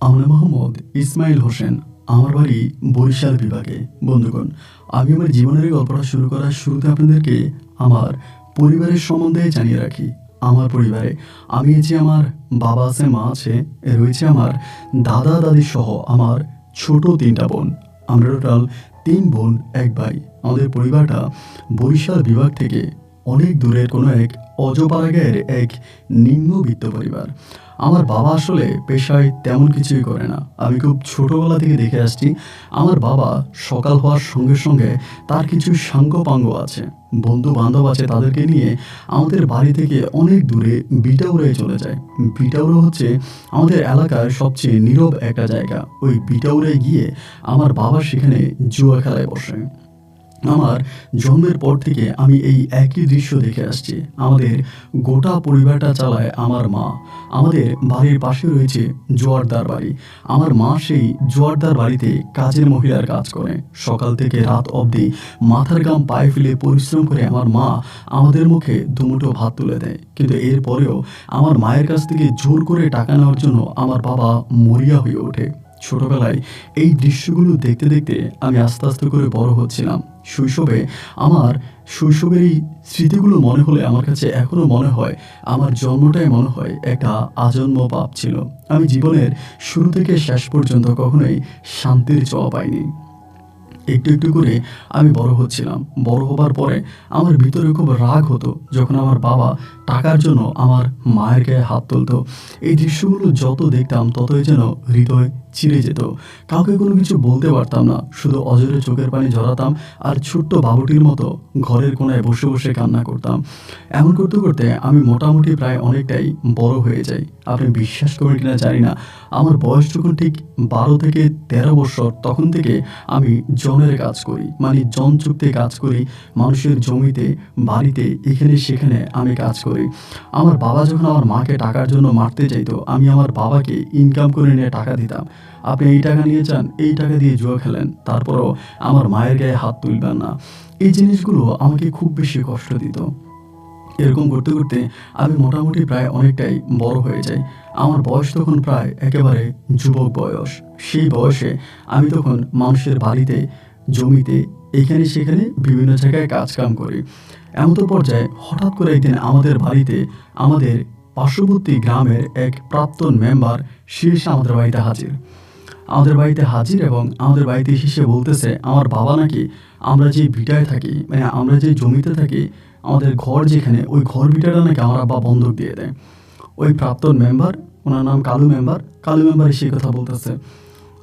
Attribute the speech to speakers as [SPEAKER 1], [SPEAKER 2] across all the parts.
[SPEAKER 1] আমি মোহাম্মদ ইসমাইল হোসেন। আমার বাড়ি বরিশাল বিভাগে। বন্ধুগণ, আমি আমার জীবনের এই গল্পটা শুরু করার শুরুতে আপনাদেরকে আমার পরিবারের সম্বন্ধে জানিয়ে রাখি। আমার পরিবারে আমি যে আমার বাবা আছে, মা আছে, রয়েছে আমার দাদা দাদি সহ আমার ছোট ৩টা বোন। আমরা টোটাল ৩ বোন ১ ভাই। আমাদের পরিবারটা বরিশাল বিভাগ থেকে অনেক দূরের কোনো এক অজপাড়াগের এক নিম্নবিত্ত পরিবার। আমার বাবা আসলে পেশায় তেমন কিছুই করে না। আমি খুব ছোটবেলা থেকে দেখে আসছি আমার বাবা সকাল হওয়ার সঙ্গে সঙ্গে তার কিছু সাঙ্গপাঙ্গ আছে, বন্ধু বান্ধব আছে, তাদেরকে নিয়ে আমাদের বাড়ি থেকে অনেক দূরে বিটাউরায় চলে যায়। বিটাউরা হচ্ছে আমাদের এলাকার সবচেয়ে নীরব একটা জায়গা। ওই বিটাউরায় গিয়ে আমার বাবা সেখানে জুয়া খেলায় বসে। আমার জন্মের পর থেকে আমি এই একই দৃশ্য দেখে আসছি। আমাদের গোটা পরিবারটা চালায় আমার মা। আমাদের বাড়ির পাশে রয়েছে জোয়ারদার বাড়ি। আমার মা সেই জোয়ারদার বাড়িতে কাজের মহিলার কাজ করে। সকাল থেকে রাত অবধি মাথার ঘাম পায়ে ফেলে পরিশ্রম করে আমার মা আমাদের মুখে দুমুঠো ভাত তুলে দেয়। কিন্তু এরপরেও আমার মায়ের কাছ থেকে জোর করে টাকা নেওয়ার জন্য আমার বাবা মরিয়া হয়ে ওঠে। ছোটবেলায় এই দৃশ্যগুলো দেখতে দেখতে আমি আস্তে আস্তে করে বড় হচ্ছিলাম। আমার শৈশবের এই স্মৃতিগুলো মনে হলে আমার কাছে এখনও মনে হয় আমার জন্মটাই মনে হয় একটা আজন্ম পাপ ছিল। আমি জীবনের শুরু থেকে শেষ পর্যন্ত কখনোই শান্তির ছোঁয়া পাইনি। একটু একটু করে আমি বড় হচ্ছিলাম। বড় হবার পরে আমার ভিতরে খুব রাগ হতো যখন আমার বাবা টাকার জন্য আমার মায়ের গায়ে হাত তুলতো। এই দৃশ্যগুলো যত দেখতাম ততই যেন হৃদয় ছিঁড়ে যেত। কাউকে কোনো কিছু বলতে পারতাম না, শুধু অজরে চোখের পানি ঝরাতাম আর ছোট্ট বাবুটির মতো ঘরের কোনায় বসে বসে কান্না করতাম। এমন করতে করতে আমি মোটামুটি প্রায় অনেকটাই বড় হয়ে যাই। আপনি বিশ্বাস করেন কিনা জানি না, আমার বয়স যখন ঠিক ১২ থেকে ১৩ বছর, তখন থেকে আমি জনের কাজ করি, মানে জন চুক্তি কাজ করি। মানুষের জমিতে, বাড়িতে, এখানে সেখানে আমি কাজ করি। আমার বাবা যখন আমার মাকে টাকার জন্য মারতে চাইতো, আমি আমার বাবাকে ইনকাম করে নিয়ে টাকা দিতাম। আপনি এই টাকা নিয়ে যান, এই টাকা দিয়ে জুয়া খেলেন, তারপরও আমার মায়ের গায়ে হাত তুলবেন না। এই জিনিসগুলো আমাকে খুব বেশি কষ্ট দিত। এরকম করতে করতে আমি মোটামুটি প্রায় অনেকটাই বড় হয়ে যাই। আমার বয়স তখন প্রায় একেবারে যুবক বয়স। সেই বয়সে আমি তখন মানুষের বাড়িতে, জমিতে, এখানে সেখানে বিভিন্ন জায়গায় কাজকাম করি। এমন তো পর্যায়ে হঠাৎ করে একদিন আমাদের বাড়িতে আমাদের পার্শ্ববর্তী গ্রামের এক প্রাক্তন মেম্বার সে এসে আমাদের বাড়িতে হাজির এবং আমাদের বাড়িতে এসে বলতেছে আমার বাবা নাকি আমরা যে ভিটায় থাকি, মানে আমরা যে জমিতে থাকি, আমাদের ঘর যেখানে, ওই ঘর ভিটাটা নাকি আমার আব্বা বন্ধক দিয়ে দেয়। ওই প্রাক্তন মেম্বার, ওনার নাম কালু মেম্বার সেই কথা বলতেছে।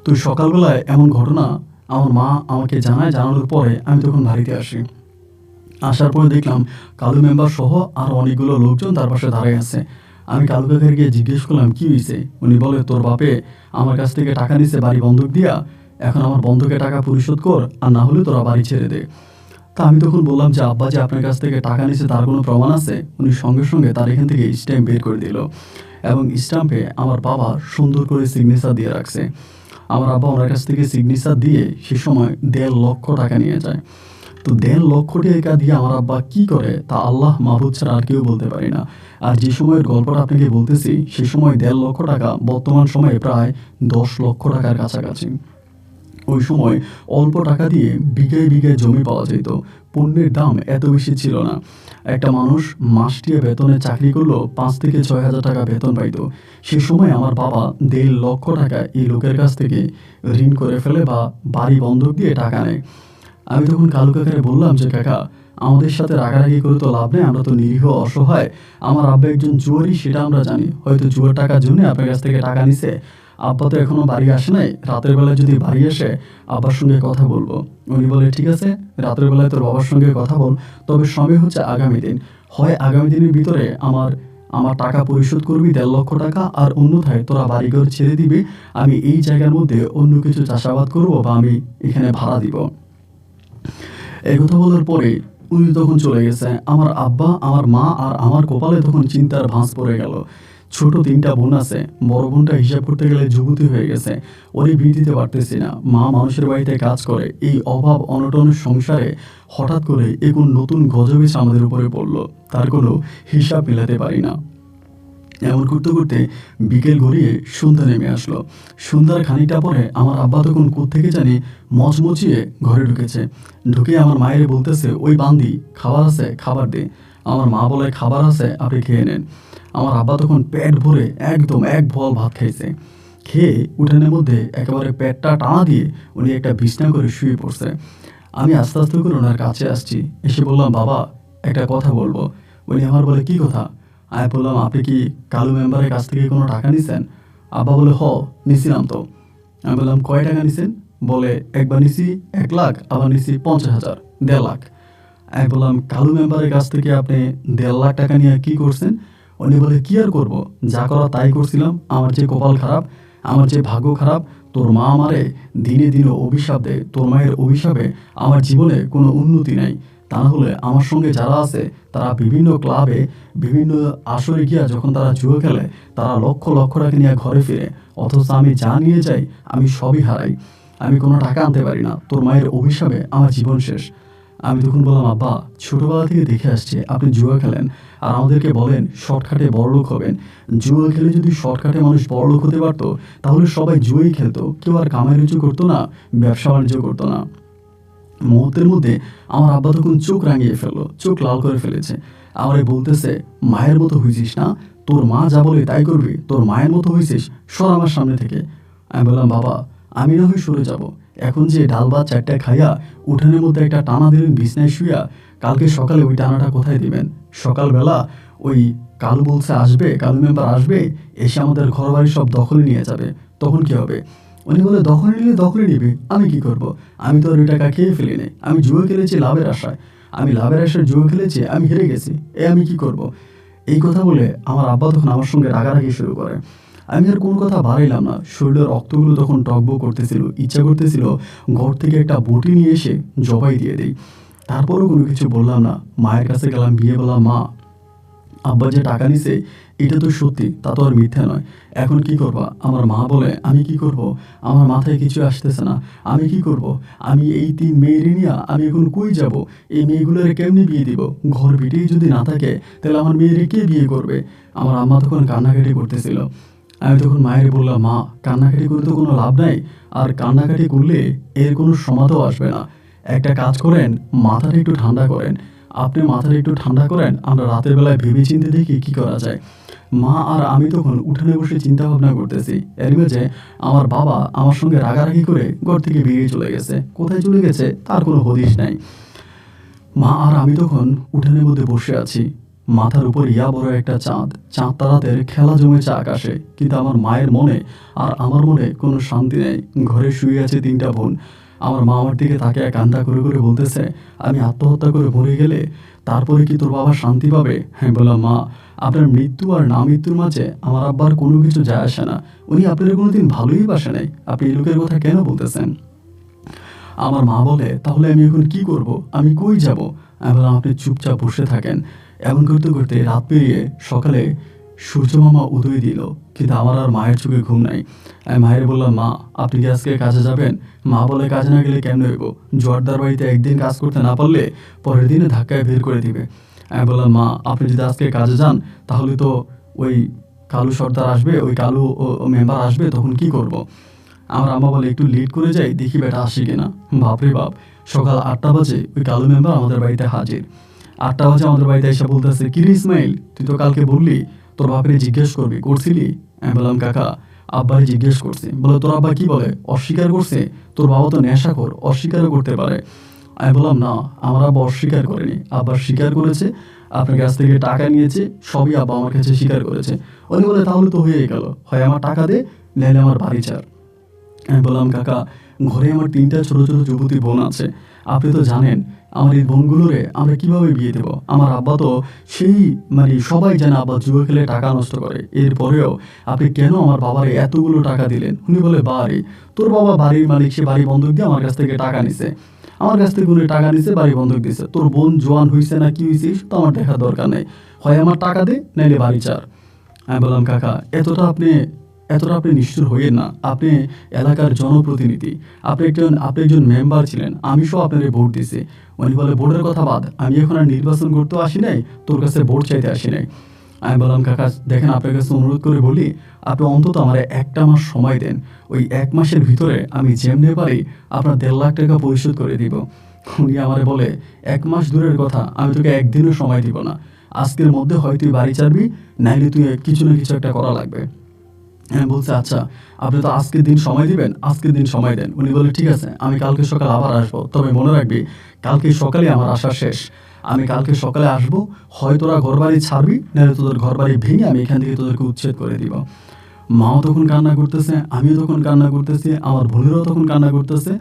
[SPEAKER 1] তো সকালবেলায় এমন ঘটনা আমার মা আমাকে জানায়। জানানোর পরে আমি তখন বাড়িতে আসি। আসার পরে দেখলাম কালু মেম্বার সহ আর অনেকগুলো লোকজন তার পাশে দাঁড়ায় আছে। আমি কালু কাকার গিয়ে জিজ্ঞেস করলাম কী হয়েছে। উনি বলে তোর বাপে আমার কাছ থেকে টাকা নিছে বাড়ি বন্ধক দিয়া, এখন আমার বন্ধকে টাকা পরিশোধ কর, আর না হলে তোরা বাড়ি ছেড়ে দে। তা আমি তখন বললাম যে আব্বা যে আপনার কাছ থেকে টাকা নিছে তার কোনো প্রমাণ আছে? উনি সঙ্গে সঙ্গে তার এখান থেকে স্ট্যাম্প বের করে দিল এবং স্ট্যাম্পে আমার বাবা সুন্দর করে সিগনেচার দিয়ে রাখছে। আমার আব্বা ওনার কাছ থেকে সিগনেচার দিয়ে সে সময় ১.৫ লক্ষ টাকা নিয়ে যায়। তো ১.৫ লক্ষ টাকা দিয়ে আমার আব্বা কী করে তা আল্লাহ মাহবুদ ছাড়া আর কেউ বলতে পারি না। আর যে সময়ের গল্পটা আপনাকে বলতেছি সে সময় ১.৫ লক্ষ টাকা বর্তমান সময়ে প্রায় ১০ লক্ষ টাকার কাছাকাছি। ওই সময় অল্প টাকা দিয়ে বিঘায় বিঘায় জমি পাওয়া যেত। পণ্যের দাম এত বেশি ছিল না। একটা মানুষ মাসটিয়া বেতনে চাকরি করলেও ৫ থেকে ৬ হাজার টাকা বেতন পাইত। সে সময় আমার বাবা ১.৫ লক্ষ টাকা এই লোকের কাছ থেকে ঋণ করে ফেলে বা বাড়ি বন্ধক দিয়ে টাকা নেয়। আমি তখন কালু কাকারে বললাম যে কাকা, আমাদের সাথে রাগারাগি করে তো লাভ নেই, আমরা তো নিরীহ অসহায়। আমার আব্বা একজন জুয়ারি, সেটা আমরা জানি। হয়তো জুয়ার টাকার জন্য আপনার কাছ থেকে টাকা নিছে। আব্বা তো এখনও বাড়ি আসে নাই, রাতের বেলায় যদি বাড়ি আসে আব্বার সঙ্গে কথা বলবো। উনি বলে ঠিক আছে, রাতের বেলায় তোর বাবার সঙ্গে কথা বল, তবে সময় হচ্ছে আগামী দিন। হয় আগামী দিনের ভিতরে আমার টাকা পরিশোধ করবি ১.৫ লক্ষ টাকা, আর অন্যথায় তোরা বাড়িঘর ছেড়ে দিবি। আমি এই জায়গার মধ্যে অন্য কিছু চাষাবাদ করবো বা আমি এখানে ভাড়া দিব। এই কথা বলার পরে উনি তখন চলে গেছে। আমার আব্বা, আমার মা আর আমার কপালে তখন চিন্তার ভাঁজ পড়ে গেল। ছোট ৩টা বোন আছে, বড় বোনটা হিসাব করতে গেলে যুবতী হয়ে গেছে, ওরে বিয়ে দিতে পারতেছি না। মা মানুষের বাড়িতে কাজ করে। এই অভাব অনটনের সংসারে হঠাৎ করে কোন নতুন গজব এসে আমাদের উপরে পড়লো, তার কোনো হিসাব মেলাতে পারি না। এমন করতে করতে বিকেল গড়িয়ে সন্ধ্যা নেমে আসলো। সন্ধ্যার খানিকটা পরে আমার আব্বা তখন কোত্থেকে জানি মচমচিয়ে ঘরে ঢুকেছে। ঢুকে আমার মায়ের বলতেছে, ওই বান্দি, খাবার আছে, খাবার দে। আমার মা বলে, খাবার আছে, আপনি খেয়ে নেন। আমার আব্বা তখন পেট ভরে একদম এক বল ভাত খাইছে। খেয়ে উঠানের মধ্যে একেবারে পেটটা টানা দিয়ে উনি একটা বিছনা করে শুয়ে পড়ছে। আমি আস্তে আস্তে করে ওনার কাছে আসছি, এসে বললাম, বাবা একটা কথা বলবো। উনি আমার বলে, কি কথা? আমি বললাম, আপনি কি কালু মেম্বারের কাছ থেকে কোনো টাকা নিছেন? আব্বা বলে, নিছিলাম তো। আমি বললাম, কয় টাকা নিছেন? বলে, একবার নিছি 1 লাখ, আবার নিছি 50,000, 1.5 লাখ। আমি বললাম, কালু মেম্বারের কাছ থেকে আপনি 1.5 লাখ টাকা নিয়ে কি করছেন? উনি বলে, কি আর করবো, যা করা তাই করছিলাম। আমার যে কপাল খারাপ, আমার যে ভাগ্য খারাপ, তোর মা আমারে দিনে দিনে অভিশাপ দেয়। তোর মায়ের অভিশাপে আমার জীবনে কোনো উন্নতি নাই। তা না হলে আমার সঙ্গে যারা আছে তারা বিভিন্ন ক্লাবে, বিভিন্ন আসরে গিয়া যখন তারা জুয়া খেলে, তারা লক্ষ লক্ষ টাকা নিয়ে ঘরে ফিরে, অথচ আমি যা নিয়ে যাই আমি সবই হারাই। আমি কোনো টাকা আনতে পারি না। তোর মায়ের অভিশাপে আমার জীবন শেষ। আমি তখন বললাম, আব্বা, ছোটবেলা থেকে দেখে আসছি আপনি জুয়া খেলেন, আর আমাদেরকে বলেন শর্টকাটে বড়লোক হবেন। জুয়া খেলে যদি শর্টকাটে মানুষ বড়লোক হতে পারতো, তাহলে সবাই জুয়াই খেলতো, কেউ আর কামাই রুজু করতো না, ব্যবসা বাণিজ্য করতো না। মুহূর্তের মধ্যে আমার আব্বা তখন চোখ রাঙিয়ে ফেললো, চোখ লাল করে ফেলেছে। আমারে বলতেছে, মায়ের মতো হয়েছিস না, তোর মা যা বলে তাই করবি, তোর মায়ের মতো হয়েছিস, সর আমার সামনে থেকে। আমি বললাম, বাবা আমি না হয় সরে যাব, এখন যে ডাল ভাত 4টা খাইয়া উঠানের মধ্যে একটা টানা দিলেন বিছনায় শুইয়া, কালকে সকালে ওই টানাটা কোথায় দিবেন? সকালবেলা ওই কালু বলছে আসবে, কালু মেম্বার আসবে, এসে আমাদের ঘর বাড়ি সব দখলে নিয়ে যাবে, তখন কি হবে? উনি বলে, দখলে নিলে দখলে নিবে, আমি কি করব? আমি তো আর ওই টাকা খেয়ে ফেলি নাই, আমি জুয়া খেলেছি লাভের আশায়, আমি লাভের আশায় জুয়া খেলেছি, আমি হেরে গেছি, আমি কি করব? এই কথা বলে আমার আব্বা তখন আমার সঙ্গে রাগারাগি শুরু করে। আমি আর কোনো কথা বাড়াইলাম না। শরীরের রক্তগুলো তখন টগবগ করতেছিল, ইচ্ছা করতেছিল ঘর থেকে একটা বটি নিয়ে এসে জবাই দিয়ে দিই। তারপরেও কোনো কিছু বললাম না। মায়ের কাছে গেলাম, গিয়ে বললাম, মা, আব্বা যে টাকা নিছে এটা তো সত্যি, তা তো আর মিথ্যা নয়, এখন কি করবা? আমার মা বলে, আমি কি করব? আমার মাথায় কিছু আসতেছে না, আমি কি করব? আমি এই 3 মেয়ের নিয়ে আমি এখন কই যাব? এই মেয়েগুলোর কেমনি বিয়ে দিব? ঘর ভিটেই যদি না থাকে, তাহলে আমার মেয়েরে কে বিয়ে করবে? আমার আম্মা তখন কান্নাকাটি করতেছিল। আমি তখন মায়ের বললাম, মা, কান্নাকাটি করে তো কোনো লাভ নাই, আর কান্নাকাটি করলে এর কোনো সমাধাও আসবে না। একটা কাজ করেন, মাথাটা একটু ঠান্ডা করেন। আপনি মাথাটা একটু ঠান্ডা করেন, আমরা রাতের বেলায় ভেবে চিন্তে দেখি কী করা যায়। মা আর আমি তখন উঠানে বসে চিন্তা ভাবনা করতেছি। এর মাঝে আমার বাবা আমার সঙ্গে রাগারাগি করে ঘর থেকে বেরিয়ে চলে গেছে। কোথায় চলে গেছে তার কোনো হদিশ নাই। মা আর আমি তখন উঠানের মধ্যে বসে আছি। মাথার উপর ইয়া বড় একটা চাঁদ, চাঁদ তারাদের খেলা জমেছে আকাশে। কিন্তু আমার মায়ের মনে আর আমার মনে কোনো শান্তি নেই। ঘরে শুয়ে আছে 3টা বোন। আমার মা আমার দিকে তাকিয়ে কান্না করে করে বলতেছে, আমি আত্মহত্যা করে মরে গেলে তারপরে কি তোর বাবা শান্তি পাবে? হ্যাঁ, বললাম, মা, আপনার মৃত্যু আর না মৃত্যুর মাঝে আমার আব্বার কোনো কিছু যায় আসে না। উনি আপনার কোনোদিন ভালোই বাসে নাই, আপনি এই লোকের কথা কেন বলতেছেন? আমার মা বলে, তাহলে আমি এখন কি করব? আমি কই যাব? আমি বললাম, আপনি চুপচাপ বসে থাকেন। এমন করতে করতে রাত পেরিয়ে সকালে সূর্যমামা উদয় দিল, কিন্তু আমার আর মায়ের চোখে ঘুম নাই। আমি মায়ের বললাম, মা, আপনি কি আজকে কাজে যাবেন? মা বলে, কাজে না গেলে কেমন হইব? জোয়ারদার বাড়িতে একদিন কাজ করতে না পারলে পরের দিনে ধাক্কায় বের করে দিবে। আমি বললাম, মা, আপনি যদি আজকে কাজে যান, তাহলে তো ওই কালু সর্দার আসবে, ওই কালু মেম্বার আসবে, তখন কি করব? আমার আম্মা বলে, একটু লেট করে যাই, দেখি বেটা আসি কিনা। বাপরে বাপ, সকাল 8টা বাজে ওই কালু মেম্বার আমাদের বাড়িতে হাজির। 8টা বাজে আমাদের বাড়িতে এসে বলতেছে, কিরে ইসমাইল, তুই তো কালকে বললি তোর বাপরে জিজ্ঞেস করবি, করছিলি? আমি বললাম, কাকা, আব্বারে জিজ্ঞেস করছি। বলে, তোর আব্বা কি বলে? অস্বীকার করছে? তোর বাবা তো নেশাখোর, অস্বীকারও করতে পারে। আমি বললাম, না, আমার আব্বা অস্বীকার করেনি, আব্বা স্বীকার করেছে, আপনার কাছ থেকে টাকা নিয়েছে, সবই আব্বা আমার কাছে স্বীকার করেছে। উনি বলে, তাহলে তো হয়েই গেল, হয় আমার টাকা দে, নাহলে আমার বাড়ি ছাড়। আমি বললাম, কাকা, ঘরে আমার 3টা ছোট ছোট যুবতী বোন আছে, আপনি তো জানেন আমার এই বোনগুলোরে আমরা কিভাবে বিয়ে দেবো? আমার আব্বা তো সেই, মানে সবাই জানে আব্বা জুয়া খেলে টাকা নষ্ট করে, এরপরেও আপনি কেন আমার বাবারে এতগুলো টাকা দিলেন? উনি বলে, বাড়ি, তোর বাবা বাড়ির মালিক, সে বাড়ি বন্ধক দিয়ে আমার কাছ থেকে টাকা নিছে, আমার কাছ থেকে উনি টাকা নিছে, বাড়ি বন্ধক দিছে। তোর বোন জোয়ান হয়েছে না কি হয়েছিস তো আমার দেখার দরকার নেই, হয় আমার টাকা দে, নাইলে বাড়ি ছাড়। আমি বললাম, কাকা, এতটা আপনি নিষ্ঠুর হইয়েন না। আপনি এলাকার জনপ্রতিনিধি, আপনি একজন মেম্বার ছিলেন, আমি সব আপনারে ভোট দিছি। উনি বলে, ভোটের কথা বাদ, আমি এখন আর নির্বাচন করতেও আসি নাই, তোর কাছে ভোট চাইতে আসি নাই। আমি বললাম, কাকা দেখেন আপনার কাছে অনুরোধ করে বলি, আপনি অন্তত আমার 1টা মাস সময় দেন। ওই 1 মাসের ভিতরে আমি যেমনি পারি আপনার 1.5 লাখ টাকা পরিশোধ করে দিব। উনি আমারে বলে, 1 মাস দূরের কথা, আমি তোকে 1 দিনও সময় দিব না। আজকের মধ্যে হয় তুই বাড়ি ছাড়বি, নাইলে তুই কিছু না কিছু একটা করা লাগবে। আমি বলছি, আচ্ছা আপনি তো আজকের দিন সময় দিবেন, আজকের দিন সময় দেন। উনি বলে, ঠিক আছে আমি কালকে সকালে আবার আসবো, তবে মনে রাখবি কালকে সকালে আমার আসা শেষ। আমি কালকে সকালে আসবো, হয় তোরা ঘরবাড়ি ছাড়বি, নাহলে তোদের ঘরবাড়ি ভেঙে আমি এখান থেকে তোদেরকে উচ্ছেদ করে দিব। মাও তখন কান্না করতেছে, আমিও তখন কান্না করতেছি, আমার বোনেরাও তখন কান্না করতেছে।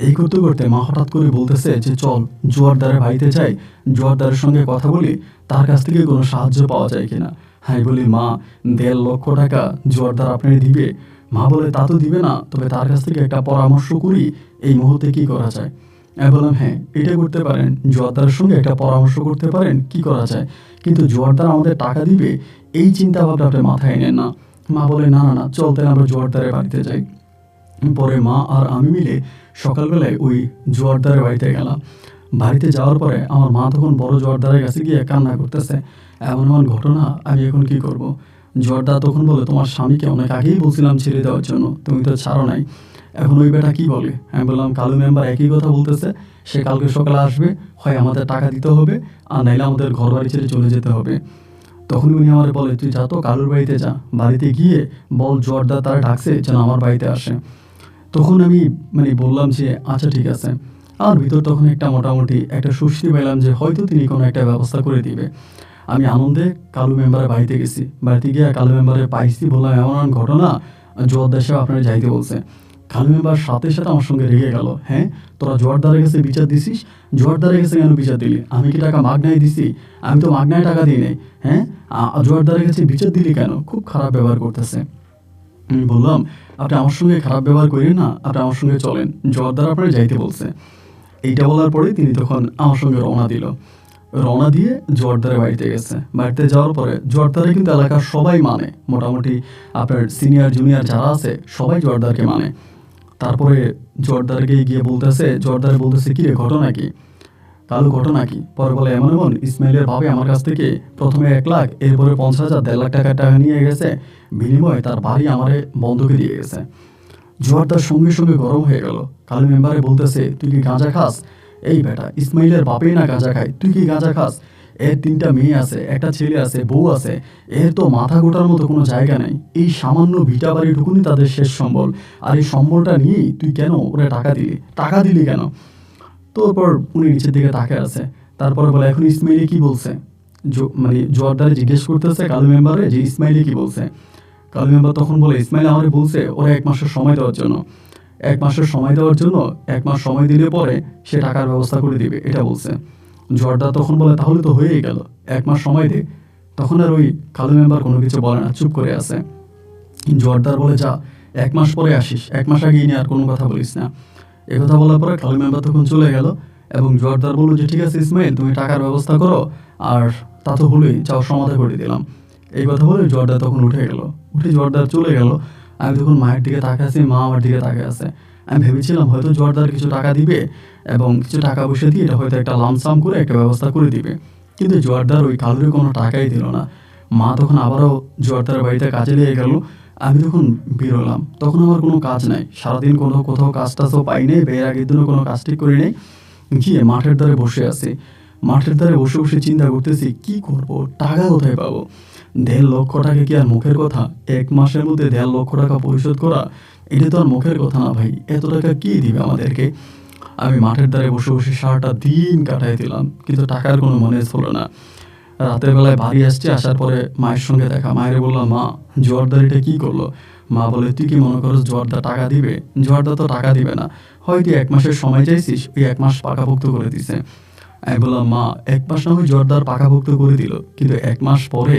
[SPEAKER 1] এই করতে করতে মা হঠাৎ করে বলতেছে যে চল জোয়ারদারের বাড়িতে যাই, জোয়ারদারের সঙ্গে কথা বলি, তার কাছ থেকে কোনো সাহায্য পাওয়া যায় কিনা। হ্যাঁ বলি, মা 1.5 লক্ষ টাকা জোয়ারদার আপনার দিবে? মা বলে, তা তো দিবে না, তবে তার কাছ থেকে একটা পরামর্শ করি এই মুহূর্তে কি করা যায়। আমি বললাম, হ্যাঁ এটা করতে পারেন, জোয়ারদারের সঙ্গে একটা পরামর্শ করতে পারেন কি করা যায়, কিন্তু জোয়ারদার আমাদের টাকা দিবে এই চিন্তা ভাবনা আপনি মাথায় নেন না। মা বলে, না না না, চলতে আমরা জোয়ারদারের বাড়িতে যাই। পরে মা আর আমি মিলে সকালবেলায় ওই জোয়ারদারের বাড়িতে গেলাম। বাড়িতে যাওয়ার পরে আমার মা তখন বড় জোয়ারদারের কাছে গিয়ে কান্না করতেছে, এমন এমন ঘটনা, আমি এখন কি করব। জোয়ারদার তখন বলে, তোমার স্বামীকে অনেক আগেই বলছিলাম ছেড়ে দেওয়ার জন্য, তুমি তো ছাড়ো নাই, এখন ওই বেটা কি বলে। আমি বললাম, কালু মেম্বার একই কথা বলতেছে, সে কালকে সকালে আসবে, হয় আমাদের টাকা দিতে হবে, আর নাইলে আমাদের ঘর বাড়ি ছেড়ে চলে যেতে হবে। তখন উনি আমার বলে, তুই যা তো কালুর বাড়িতে যা, বাড়িতে গিয়ে বল জোয়ারদার তারা ডাকছে যেন আমার বাড়িতে আসে। তখন আমি বললাম যে আচ্ছা ঠিক আছে। আমার ভিতর তখন একটা মোটামুটি একটা স্বস্তি পেলাম যে হয়তো তিনি কোনো একটা ব্যবস্থা করে দিবে। আমি আনন্দে কালু মেম্বারের বাড়িতে গেছি। বাড়িতে গিয়ে কালু মেম্বারে পাইছি, বললাম এমন এমন ঘটনা, জোয়ারদার সাহেব আপনারা যাইতে বলছে। কালু মেম্বার সাথে সাথে আমার সঙ্গে রেগে গেল, হ্যাঁ তোরা জোয়ারদারের কাছে বিচার দিছিস, জোয়ারদারের কাছে কেন বিচার দিলি? আমি কি টাকা মাগনায় দিছি? আমি তো মাগনায় টাকা দিই নাই। হ্যাঁ, জোয়ারদারের কাছে বিচার দিলি কেন? খুব খারাপ ব্যবহার করতেছে। আমি বললাম, আপনি আমার সঙ্গে খারাপ ব্যবহার করেন না, আপনি আমার সঙ্গে চলেন, জোয়ারদার আপনার যাইতে বলছে। এইটা বলার পরে তিনি তখন আমার সঙ্গে রওনা দিল। রওনা দিয়ে জোয়ারদারের বাড়িতে গেছে। বাড়িতে যাওয়ার পরে জোয়ারদারে কিন্তু এলাকার সবাই মানে, মোটামুটি আপনার সিনিয়র জুনিয়র যারা আছে সবাই জোয়ারদারকে মানে। তারপরে জোয়ারদারকে গিয়ে বলতেছে, জোয়ারদারে বলতেছে, কি রে ঘটনা কি? কালু ঘটনা কি? পরে বলে, এমন এমন ইসমাইলের ভাবে আমার কাছ থেকে প্রথমে 1 লাখ, এরপরে 50,000, 1.5 লাখ টাকা নিয়ে গেছে, বিনিময়ে তার বাড়ি আমারে বন্ধকে দিয়ে গেছে। জোয়ারদার সঙ্গে সঙ্গে গরম হয়ে গেল। কালু মেম্বারে বলতেছে, তুই কি গাঁজা খাস? এই বেটা, ইসমাইলের বাপেই না গাঁজা খায়, তুই কি গাঁজা খাস? এর 3টা মেয়ে আছে, একটা ছেলে আছে, বউ আছে, এর তো মাথা গোটার মতো কোনো জায়গা নেই। এই সামান্য ভিটা বাড়িটুকুনি তাদের শেষ সম্বল, আর এই সম্বলটা নিয়েই তুই কেন ওরে টাকা দিলি কেন? তারপর উনি নিচের দিকে তাকিয়ে আছে। তারপরে বলে, এখন ইসমাইলি কি বলছে? জোয়ারদারে জিজ্ঞেস করতেছে কালু মেম্বারে যে ইসমাইলি কি বলছে। কালু মেম্বার তখন বলে, ইসমাইল আমারে বলছে ওরা 1 মাসের সময় দেওয়ার জন্য, 1 মাসের সময় দেওয়ার জন্য, 1 মাস সময় দিলে পরে সে টাকার ব্যবস্থা করে দিবে, এটা বলছে। জোয়ারদার তখন বলে, তাহলে তো হয়েই গেল, 1 মাস সময় দে। তখন আর ওই কালু মেম্বার কোনো কিছু বলে না, চুপ করে আছে। জোয়ারদার বলে, যা 1 মাস পরে আসিস, 1 মাস আগেই নিয়ে আর কোনো কথা বলিস না। একথা বলার পরে কালু মেম্বার তখন চলে গেল এবং জোয়ারদার বলল যে ঠিক আছে ইসমাইল, তুমি টাকার ব্যবস্থা করো, আর তা তো হলোই, যাও সমাধা করে দিলাম। এই কথা বলে জোয়ারদার তখন উঠে গেল। উঠে জোয়ারদার চলে গেল। আমি তখন মায়ের দিকে তাকিয়ে আছি, মা আমার দিকে তাকিয়ে আছে। আমি ভেবেছিলাম হয়তো জোয়ারদার কিছু টাকা দিবে এবং কিছু টাকা পয়সা দিয়ে এটা হয়তো একটা লামসাম করে একটা ব্যবস্থা করে দিবে, কিন্তু জোয়ারদার ওই কালুরে কোনো টাকাই দিল না। মা তখন আবারও জোয়ারদারের বাড়িতে কাজে লেগে গেল। আমি তখন বেরোলাম। তখন আমার কোনো কাজ নাই, সারাদিন কোথাও কাজ টাজও পাই নাই, বিয়ের আগের দিনও কোনো কাজ ঠিক করি নাই। গিয়ে মাঠের ধারে বসে আছি। মাঠের ধারে বসে বসে চিন্তা করতেছি কি করব, টাকা কোথায় পাবো। 1.5 লক্ষ টাকা কি আর মুখের কথা? 1 মাসের মধ্যে 1.5 লক্ষ টাকা পরিশোধ করা, এটা তো আর মুখের কথা না ভাই। এত টাকা কি দিবে আমাদেরকে? আমি মাঠের ধারে বসে বসে সারাটা দিন কাটাই দিলাম, কিন্তু টাকার কোনো মনে হলো না। রাতের বেলায় বাড়ি আসছি, আসার পরে মায়ের সঙ্গে দেখা। মায়ের বললাম, মা জোয়ারদার এটা কি করলো? মা বলে, তুই কি মনে করস জোয়ারদার টাকা দিবে? জোয়ারদার তো টাকা দিবে না, হয়তো 1 মাসের সময় চাইছিস, ওই 1 মাস পাকাভুক্ত করে দিছে। আমি বললাম, মা 1 মাস না হয় জোয়ারদার পাকাভুক্ত করে দিল, কিন্তু 1 মাস পরে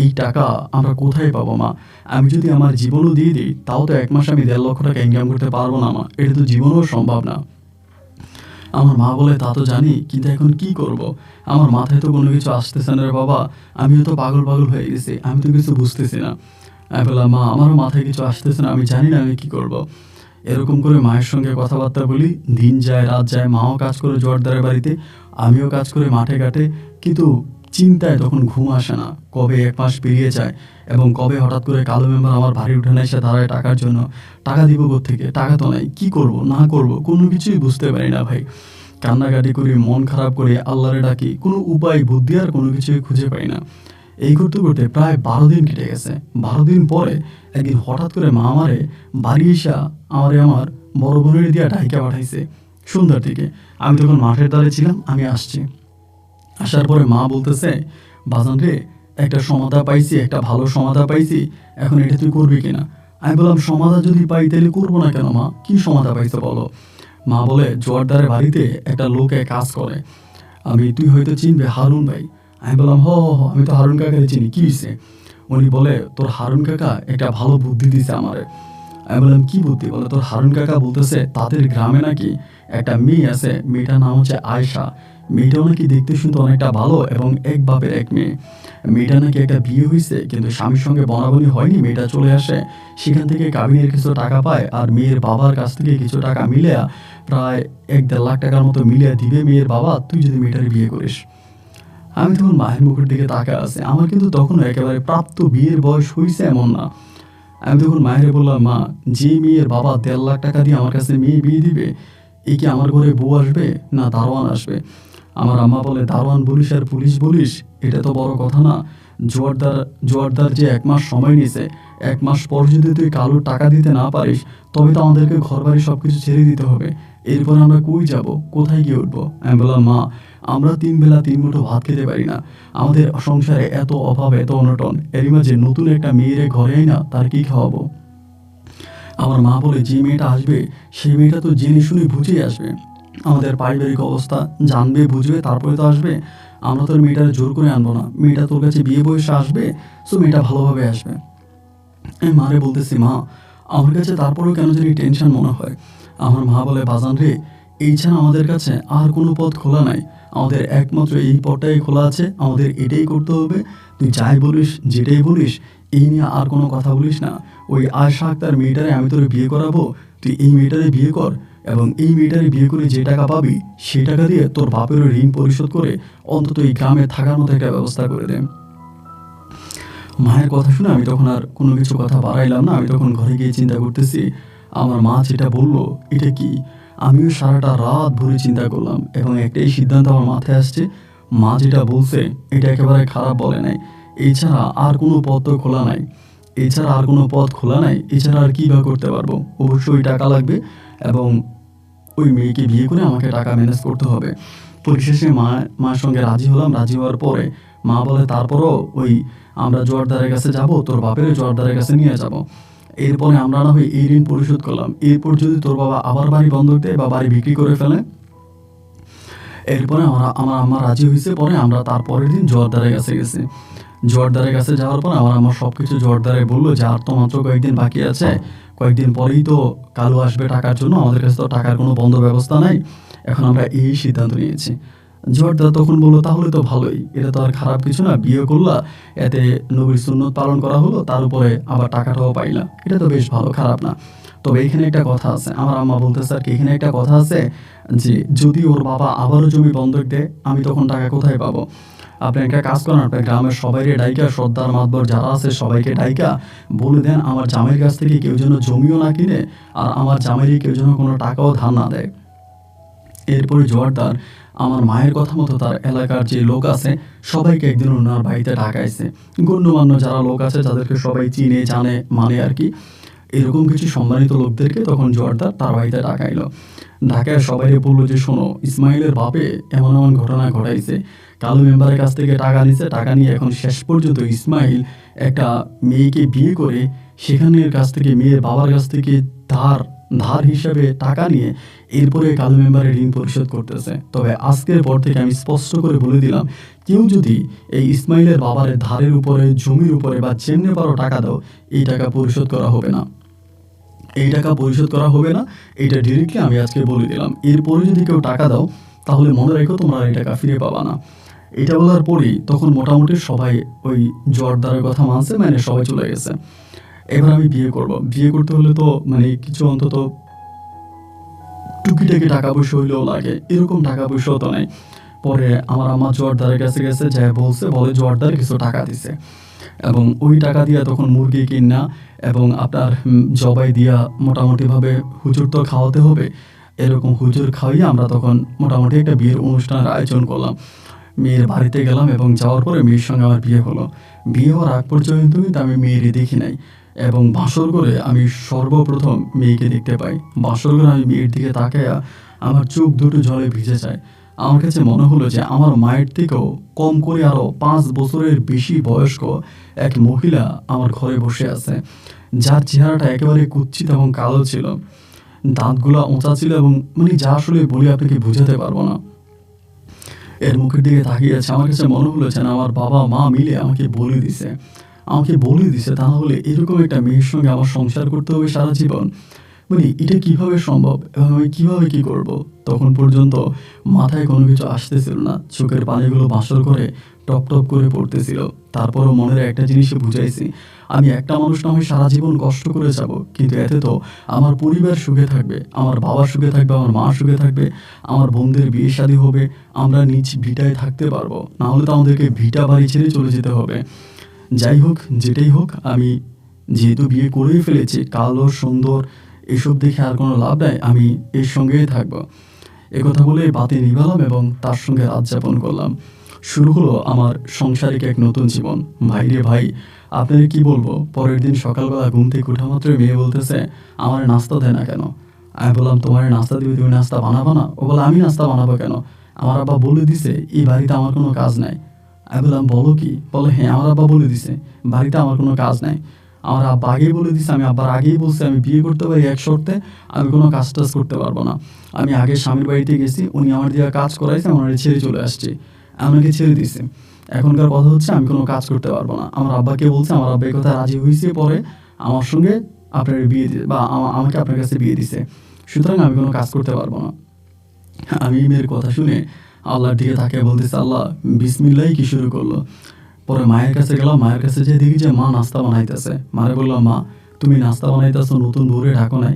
[SPEAKER 1] এই টাকা আমরা কোথায় পাবো মা? আমি যদি আমার জীবনও দিয়ে দিই তাও তো 1 মাসে আমি 1.5 লক্ষ টাকা ইনকাম করতে পারবো না মা, এটা তো জীবনেও সম্ভব না। আমার মা বলে, তা তো জানি, কিন্তু এখন কি করব? আমার মাথায় তো কোনো কিছু আসতেছে না রে বাবা, আমিও তো পাগল হয়ে গেছি, আমি তো কিছু বুঝতেছি না। আমি বললাম, মা আমারও মাথায় কিছু আসতেছে না, আমি জানি না আমি কি করব। এরকম করে মায়ের সঙ্গে কথাবার্তা বলি। দিন যায় রাত যায়, মাও কাজ করে জোয়ারদারের বাড়িতে, আমিও কাজ করে মাঠে ঘাটে, কিন্তু চিন্তায় তখন ঘুম আসে না, কবে 1 মাস পেরিয়ে যায় এবং কবে হঠাৎ করে কালো মেম্বার আমার বাড়ির উঠানে এসে দাঁড়ায় টাকার জন্য। টাকা দিব কোত্থেকে? টাকা তো নাই, কি করব না করব কোনো কিছুই বুঝতে পারি না ভাই। কান্নাকাটি করি, মন খারাপ করে আল্লাহরে ডাকি, কোনো উপায় বুদ্ধি আর কোনো কিছুই খুঁজে পাই না। এই করতে করতে প্রায় 12 দিন কেটে গেছে। 12 দিন পরে একদিন হঠাৎ করে মা আমারে বাড়ি এসা আমার বড় বোনের দিয়া ডাইকা পাঠাইছে সন্ধ্যার দিকে। আমি তখন মাঠের ধারে ছিলাম, আমি আসছি। আসার পরে মা বলতেছে, বাজান রে, একটা সমাধা পাইছি, একটা ভালো সমাধা পাইছি, এখন এটা তুই করবি কিনা? আমি বললাম, সমাধা যদি পাই তাহলে করবো না কেন মা? কি সমাধা পাইছো বলো? মা বলে, জোয়ারদারের বাড়িতে একটা লোকে কাজ করে, তুই হয়তো চিনবে, হারুন ভাই। আমি বললাম, হ হ হ, আমি তো হারুন কাকারে চিনি, কি হয়েছে? উনি বলে, তোর হারুন কাকা একটা ভালো বুদ্ধি দিছে আমারে। আমি বললাম, কি বুদ্ধি? বলে, তোর হারুন কাকা বলতেছে তাদের গ্রামে নাকি একটা মেয়ে আছে, মেয়েটার নাম হচ্ছে আয়শা। মেয়েটাও নাকি দেখতে শুনতে অনেকটা ভালো এবং এক বাপের এক মেয়ে। মেয়েটা নাকি একটা বিয়ে হয়েছে, কিন্তু স্বামীর সঙ্গে বনাবনি হয়নি, মেয়েটা চলে আসে, সেখান থেকে কাবিনের কিছু টাকা পায় আর মেয়ের বাবার কাছ থেকে কিছু টাকা মিলিয়া প্রায় 1-1.5 লাখ টাকার মতো মিলিয়ে দিবে মেয়ের বাবা, তুই যদি মেয়েটারে বিয়ে করিস। আমি তখন মায়ের মুখের দিকে তাকায় আছে, আমার কিন্তু তখনও একেবারে প্রাপ্ত বিয়ের বয়স হয়েছে এমন না। আমি তখন মায়ের বললাম, মা, যে মেয়ের বাবা 1.5 লাখ টাকা দিয়ে আমার কাছে মেয়ে বিয়ে দিবে, এই কি আমার ঘরে বউ আসবে না দারোয়ান আসবে? আমার আম্মা বলে, দারোয়ান বলিস আর পুলিশ বলিস, এটা তো বড় কথা না। জোয়ারদার যে 1 মাস সময় নিয়েছে, 1 মাস পর যদি তুই কালুর টাকা দিতে না পারিস, তবে তো আমাদেরকে ঘর বাড়ি সব কিছু ছেড়ে দিতে হবে। এরপর আমরা কই যাব, কোথায় গিয়ে উঠবো? আমি বললাম, মা, আমরা 3 বেলা 3 মুঠো ভাত খেতে পারি না, আমাদের সংসারে এত অভাব, এত অনটন, এরই মাঝে নতুন একটা মেয়েরে ঘরে আই না, তার কি খাওয়াবো? আমার মা বলে, যে মেয়েটা আসবে সেই মেয়েটা তো জেনে শুনে বুঝেই আসবে, আমাদের পারিবারিক অবস্থা জানবে বুঝবে তারপরে তো আসবে। আমরা তো মেয়েটার জোর করে আনবো না, মেয়েটা তোর কাছে বিয়ে বয়সে আসবে, সো মেয়েটা ভালোভাবে আসবে। আমি মারে বলতেছি, মা, আমার কাছে তারপরেও কেন জানি টেনশন মনে হয়। আমার মা বলে, বাজান রে, এই ছাড়া আমাদের কাছে আর কোনো পথ খোলা নাই, আমাদের একমাত্র এই পথটাই খোলা আছে, আমাদের এটাই করতে হবে। তুই যাই বলিস, যেটাই বলিস, এই নিয়ে আর কোনো কথা বলিস না। ওই আয়শা আক্তার মেয়েটারে আমি তোরে বিয়ে করাবো, তুই এই মেয়েটারে বিয়ে কর এবং এই মেয়েটারে বিয়ে করে যে টাকা পাবি সেই টাকা দিয়ে তোর বাপের ঋণ পরিশোধ করে অন্তত এই গ্রামে থাকার মতো একটা ব্যবস্থা করে দে। মায়ের কথা শুনে আমি তখন আর কোনো কিছু কথা বাড়াইলাম না। আমি তখন ঘরে গিয়ে চিন্তা করতেছি, আমার মা যেটা বললো এটা কি? আমিও সারাটা রাত ভরে চিন্তা করলাম এবং একটাই সিদ্ধান্ত আমার মাথায় আসছে, মা যেটা বলছে এটা একেবারে খারাপ বলে নাই। এছাড়া আর কোনো পথ তো খোলা নাই, এছাড়া আর কোনো পথ খোলা নাই, এছাড়া আর কী বা করতে পারবো? অবশ্যই টাকা লাগবে এবং ওই মেয়েকে বিয়ে করে আমাকে টাকা ম্যানেজ করতে হবে। পরিশেষে মার সঙ্গে রাজি হলাম। রাজি হওয়ার পরে মা বলে, তারপরও ওই আমরা জোয়ারদারের কাছে যাব, তোর বাপের জোয়ারদারের কাছে নিয়ে যাব, এরপরে আমরা না হয় এই ঋণ পরিশোধ করলাম, এরপর যদি তোর বাবা আবার বাড়ি বন্ধক দেয় বা বাড়ি বিক্রি করে ফেলে, এরপরে আমার আম্মা রাজি হয়েছে। পরে আমরা তার পরের দিন জোয়ারদারের কাছে গেছি। জোয়ারদারের কাছে যাওয়ার পর আমার সব কিছু জোয়ারদারে বললো যে আর তো মাত্র কয়েকদিন বাকি আছে, কয়েকদিন পরেই তো কালু আসবে টাকার জন্য, আমাদের কাছে তো টাকার কোনো বন্ধ ব্যবস্থা নাই, এখন আমরা এই সিদ্ধান্ত নিয়েছি। জোয়ারদার তখন বললো, তাহলে তো ভালোই, এটা তো আর খারাপ কিছু না, বিয়ে করলা, এতে নবীর সুন্নত পালন করা হলো, তার উপরে আবার টাকাটাও পাইলা, এটা তো বেশ ভালো, খারাপ না। তবে এখানে একটা কথা আছে, আমার আম্মা বলতেছে আর কি, এখানে একটা কথা আছে যে যদি ওর বাবা আবারও জমি বন্ধক দেয়, আমি তখন টাকা কোথায় পাবো? আপনি একটা কাজ করেন, আপনার গ্রামের সবাইকে ডাইকা, সর্দার মাতবর যারা আছে সবাইকে ডাইকা বলে দেন আমার জামাইয়ের কাছ থেকে কেউ যেন জমিও না কিনে আর আমার জামাইয়ের কেউ যেন কোনো টাকাও ধার না দেয়। এরপরে জোয়ারদার আমার মায়ের কথা মতো তার এলাকার যে লোক আছে সবাইকে একদিন ওনার বাড়িতে ডাকাইছে। গণ্যমান্য যারা লোক আছে যাদেরকে সবাই চিনে জানে মানে আর কি, এরকম কিছু সম্মানিত লোকদেরকে তখন জোয়ারদার তার বাড়িতে ডাকাইলো। ঢাকায় সবাই বললো যে, শোনো, ইসমাইলের বাপে এমন এমন ঘটনা ঘটাইছে, কালু মেম্বারের কাছ থেকে টাকা নিছে, টাকা নিয়ে এখন শেষ পর্যন্ত ইসমাইল একটা মেয়েকে বিয়ে করে সেখানের কাছ থেকে, মেয়ের বাবার কাছ থেকে ধার হিসাবে টাকা নিয়ে এরপরে কালু মেম্বারের ঋণ পরিশোধ করতেছে। তবে আজকের পর থেকে আমি স্পষ্ট করে বলে দিলাম, কেউ যদি এই ইসমাইলের বাবার ধারের উপরে, জমির উপরে বা যেমনি পারো টাকা দাও, এই টাকা পরিশোধ করা হবে না, এই টাকা পরিশোধ করা হবে না, এটা ডিরেক্টলি আমি আজকে বলে দিলাম। এরপরে যদি কেউ টাকা দাও তাহলে মনে রেখো তোমরা এই টাকা ফিরে পাবা না। এটা বলার পরেই তখন মোটামুটি সবাই ওই জোয়ারদারের কথা মানছে, মানে সবাই চলে গেছে। এবার আমি বিয়ে করব, বিয়ে করতে হলে তো মানে কিছু অন্তত টুকিটাকি টাকা পয়সা হইলেও লাগে, এরকম টাকা পয়সাও তো নাই। পরে আমার আম্মা জোয়ারদারের কাছে গেছে, যে বলে জোয়ারদার কিছু টাকা দিছে, এবং ওই টাকা দিয়ে তখন মুরগি কিনা এবং আপনার জবাই দিয়া মোটামুটিভাবে হুজুর তো খাওয়াতে হবে, এরকম হুজুর খাওয়াইয়ে আমরা তখন মোটামুটি একটা বিয়ের অনুষ্ঠানের আয়োজন করলাম। মেয়ের বাড়িতে গেলাম এবং যাওয়ার পরে মেয়ের সঙ্গে আমার বিয়ে হলো। বিয়ে হওয়ার আগ পর্যন্ত কিন্তু আমি মেয়েরই দেখি নাই, এবং বাসর ঘরে আমি সর্বপ্রথম মেয়েকে দেখতে পাই। বাসর ঘরে আমি মেয়ের দিকে তাকাইয়া আমার চোখ দুটো জলে ভিজে যায়। আমার কাছে মনে হলো যে আমার মায়ের থেকেও কম করে আরও 5 বছরের বেশি বয়স্ক এক মহিলা আমার ঘরে বসে আছে, যার চেহারাটা একেবারে কুৎসিত এবং কালো ছিল, দাঁতগুলা ওঁচা ছিল, এবং মানে যা আসলে বলে আপনাকে বোঝাতে পারবো না। এর মুখের দিকে তাকিয়ে আছে, আমার কাছে মনে হলো যেন আমার বাবা মা মিলে আমাকে বলে দিছে তা হলে এরকম একটা মেয়ের সঙ্গে আমার সংসার করতে হবে সারা জীবন। মানে এটা কিভাবে সম্ভব এবং আমি কিভাবে কি করব? তখন পর্যন্ত মাথায় কোনো কিছু আসতেছিল না, চোখের পানিগুলো বাসর করে টপ টপ করে পড়তেছিল। তারপরও মনের একটা জিনিসে বুঝাইছি, আমি একটা মানুষ না হয়ে সারা জীবন কষ্ট করে যাব, কিন্তু এতে তো আমার পরিবার সুখে থাকবে, আমার বাবা সুখে থাকবে, আমার মা সুখে থাকবে, আমার বোনদের বিয়ে শাদী হবে, আমরা নিজ ভিটায় থাকতে পারবো, না হলে তো আমাদেরকে ভিটা বাড়ি ছেড়ে চলে যেতে হবে। যাই হোক, যেটাই হোক, আমি যেহেতু বিয়ে করেই ফেলেছি, কালো সুন্দর এসব দেখে আর কোনো লাভ নাই, আমি এর সঙ্গেই থাকবো। একথা বলে বাতি নিভালাম এবং তার সঙ্গে রাত যাপন করলাম। শুরু হলো আমার সাংসারিক এক নতুন জীবন। ভাই রে ভাই, আপনাদের কি বলবো, পরের দিন সকালবেলা ঘুম থেকে ওঠা মাত্র মেয়ে বলতেছে, আমার নাস্তা দেয় না কেন? আমি বললাম, তোমার নাস্তা দিবে, তুমি নাস্তা বানাবো না? ও বলে, আমি নাস্তা বানাবো কেন? আমার আব্বা বলে দিছে এই বাড়িতে আমার কোনো কাজ নাই। আমি বললাম, বলো কি? বলে, হ্যাঁ, আমার আব্বা বলে দিছে বাড়িতে আমার কোনো কাজ নাই। আমার আব্বা আগেই বলে দিছে, আমি আব্বার আগেই বলছি আমি বিয়ে করতে পারি এক শর্তে, আমি কোনো কাজ টাজ করতে পারবো না। আমি আগে স্বামীর বাড়িতে গেছি, উনি আমার দিয়ে কাজ করাইছে, আমার ছেড়ে চলে আসছি, আমাকে ছেড়ে দিছে। এখনকার কথা হচ্ছে আমি কোনো কাজ করতে পারবো না। আমার আব্বাকে বলছে, আমার আব্বা এই কথা রাজি হয়েছে, পরে আমার সঙ্গে আপনার বিয়ে দিয়ে বা আমাকে আপনার কাছে বিয়ে দিছে, সুতরাং আমি কোনো কাজ করতে পারবো না। আমি মেয়ের কথা শুনে আল্লাহর দিকে তাকিয়ে বলতেছে, আল্লাহ বিসমিল্লাহ কি শুরু করলো। পরে মায়ের কাছে গেলাম, মায়ের কাছে যেয়ে দেখি যে মা নাস্তা বানাইতেছে। মারে বললাম, মা তুমি নাস্তা বানাইতেছো, নতুন বউরে ঢাকো নাই?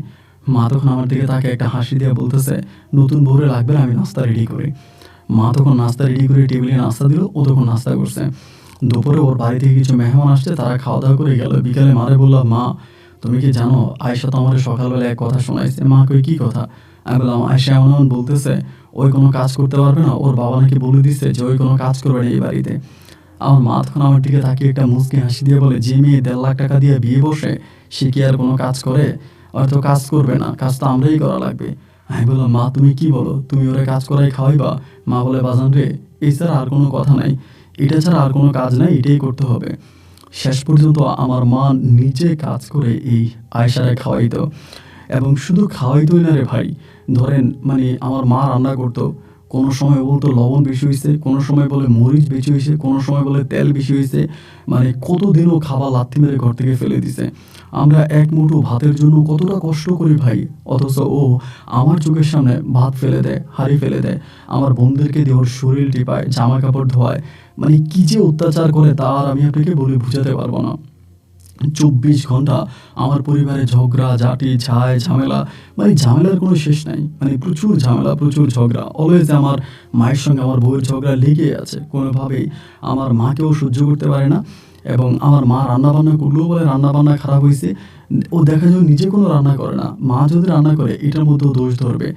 [SPEAKER 1] মা তখন আমার দিকে তাকে একটা হাসি দিয়ে বলতেছে, নতুন বউরে লাগবে না, আমি নাস্তা রেডি করি। মা তখন নাস্তা রেডি করে টেবিলে নাস্তা দিল, ও তখন নাস্তা করছে। দুপুরে ওর বাড়ি থেকে কিছু মেহমান আসছে, তারা খাওয়া দাওয়া করে গেল। বিকালে মারে বললাম, মা তুমি কি জানো আয়েশা তো আমার সকালবেলা এক কথা শোনাইছে। মা কই, কি কথা? আমি বললাম, আয়েশা এমন এমন বলতেছে ওই কোনো কাজ করতে পারবে না, ওর বাবা নাকি বলে দিচ্ছে যে ওই কোনো কাজ করবে না এই বাড়িতে। আমার মা তখন আমার দিকে তাকিয়ে একটা মুচকি হাসি দিয়ে বলে, যে মেয়ে 1.5 লাখ টাকা দিয়ে বিয়ে বসে, সে কি আর কোনো কাজ করে? হয়তো কাজ করবে না, কাজ তো আমরাই করা লাগবে। আমি বললাম, মা তুমি কি বলো, তুমি ওরা কাজ করাই খাওয়াইবা? মা বলে, বাজান রে, এই ছাড়া আর কোনো কথা নাই, এটা ছাড়া আর কোনো কাজ নাই, এটাই করতে হবে। শেষ পর্যন্ত আমার মা নিজে কাজ করে এই আয়েশারে খাওয়াইতো, এবং শুধু খাওয়াইতোই না রে ভাই, ধরেন মানে আমার মা রান্না করতো, কোনো সময় বলতো লবণ বেশি হয়েছে, কোনো সময় বলে মরিচ বেশি হয়েছে, কোনো সময় বলে তেল বেশি হয়েছে, মানে কতদিনও খাবার লাথি মেরে ঘর থেকে ফেলে দিছে। আমরা এক মুঠো ভাতের জন্য কতটা কষ্ট করি ভাই, অথচ ও আমার চোখের সামনে ভাত ফেলে দেয়, হাঁড়ি ফেলে দেয়, আমার বোনদেরকে দিয়ে ওর শরীর টিপায়, জামা কাপড় ধোয়ায়, মানে কি যে অত্যাচার করে তা আর আমি আপনাকে বলে বুঝাতে পারবো না। 24 ঘন্টা আমার পরিবারে ঝগড়া ঝাঁটি ছাই ঝামেলা, মানে ঝামেলার কোনো শেষ নাই, মানে প্রচুর ঝামেলা, প্রচুর ঝগড়া। অলওয়েজ আমার মায়ের সঙ্গে আমার বউয়ের ঝগড়া লেগেই আছে, কোনোভাবেই আমার মাকেও সহ্য করতে পারে না। এবং আমার মা রান্নাবান্না করলেও বলে রান্নাবান্না খারাপ হয়েছে, ও দেখা যায় নিজে কোনো রান্না করে না, মা যদি রান্না করে এটার মধ্যেও দোষ ধরবে,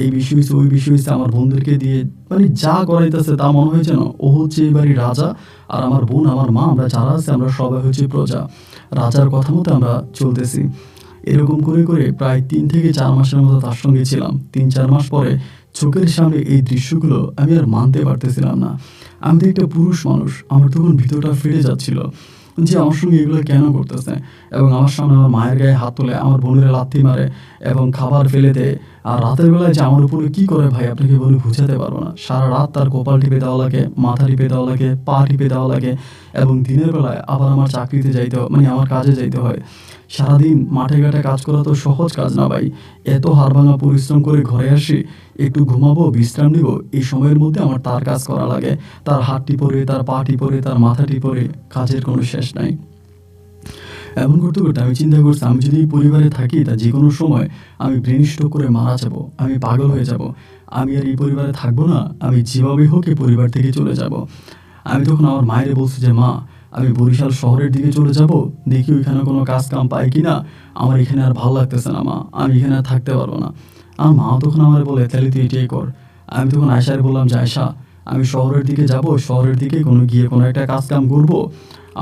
[SPEAKER 1] এই বিষয় হয়েছে ওই বিষয় হয়েছে, আমার বোনদেরকে দিয়ে মানে যা করাইতেছে তা মনে হয় যেন ও হচ্ছে এই বাড়ির রাজা, আর আমার বোন আমার মা আমরা যারা আছে আমরা সবাই হচ্ছে প্রজা, রাজার কথা মতো আমরা চলতেছি। এরকম করে করে প্রায় 3 থেকে 4 মাসের মতো তার সঙ্গে ছিলাম। 3-4 মাস পরে চোখের সামনে এই দৃশ্যগুলো আমি আর মানতে পারতেছিলাম না। আমি তো একটা পুরুষ মানুষ, আমার তখন ভিতরটা ফেটে যাচ্ছিল যে আমার সঙ্গে এগুলো কেন করতেছে, এবং আমার সামনে আমার মায়ের গায়ে হাত তোলে, আমার বোনের লাথি মারে এবং খাবার ফেলে দেয়। আর রাতের বেলায় যে আমার উপরে কি করে ভাই আপনাকে বলে বুঝাতে পারবো না। সারা রাত তার কপাল টিপে দেওয়া লাগে, মাথা টিপে দেওয়া লাগে, পা টিপে দেওয়া লাগে, এবং দিনের বেলায় আবার আমার চাকরিতে যাইতে হয়, মানে আমার কাজে যাইতে হয়। সারাদিন মাঠে ঘাটে কাজ করা তো সহজ কাজ না ভাই, এত হাড়ভাঙা পরিশ্রম করে ঘরে আসি, একটু ঘুমাবো, বিশ্রাম নিব, এই সময়ের মধ্যে আমার তার কাজ করা লাগে, তার হাত টিপরে, তার পা টিপরে, তার মাথা টিপরে, কাজের কোনো শেষ নাই। এমন করতে করতে আমি চিন্তা করছি আমি যদি এই পরিবারে থাকি তা যে কোনো সময় আমি ব্রেন স্ট্রোক করে মারা যাব, আমি পাগল হয়ে যাব, আমি আর এই পরিবারে থাকবো না, আমি যেভাবে হোক এই পরিবার থেকে চলে যাব। আমি তখন আমার মায়েরে বলছি যে মা, আমি বরিশাল শহরের দিকে চলে যাব, দেখি ওইখানে কোনো কাজ কাম পাই কি না, আমার এখানে আর ভালো লাগতেছে না মা, আমি এখানে আর থাকতে পারবো না। আমার মা তখন আমার বলে তাহলে তুই এটাই কর। আমি তখন আয়সারে বললাম যে আয়সা, আমি শহরের দিকে যাব, শহরের দিকে গিয়ে কোনো একটা কাজ কাম করবো,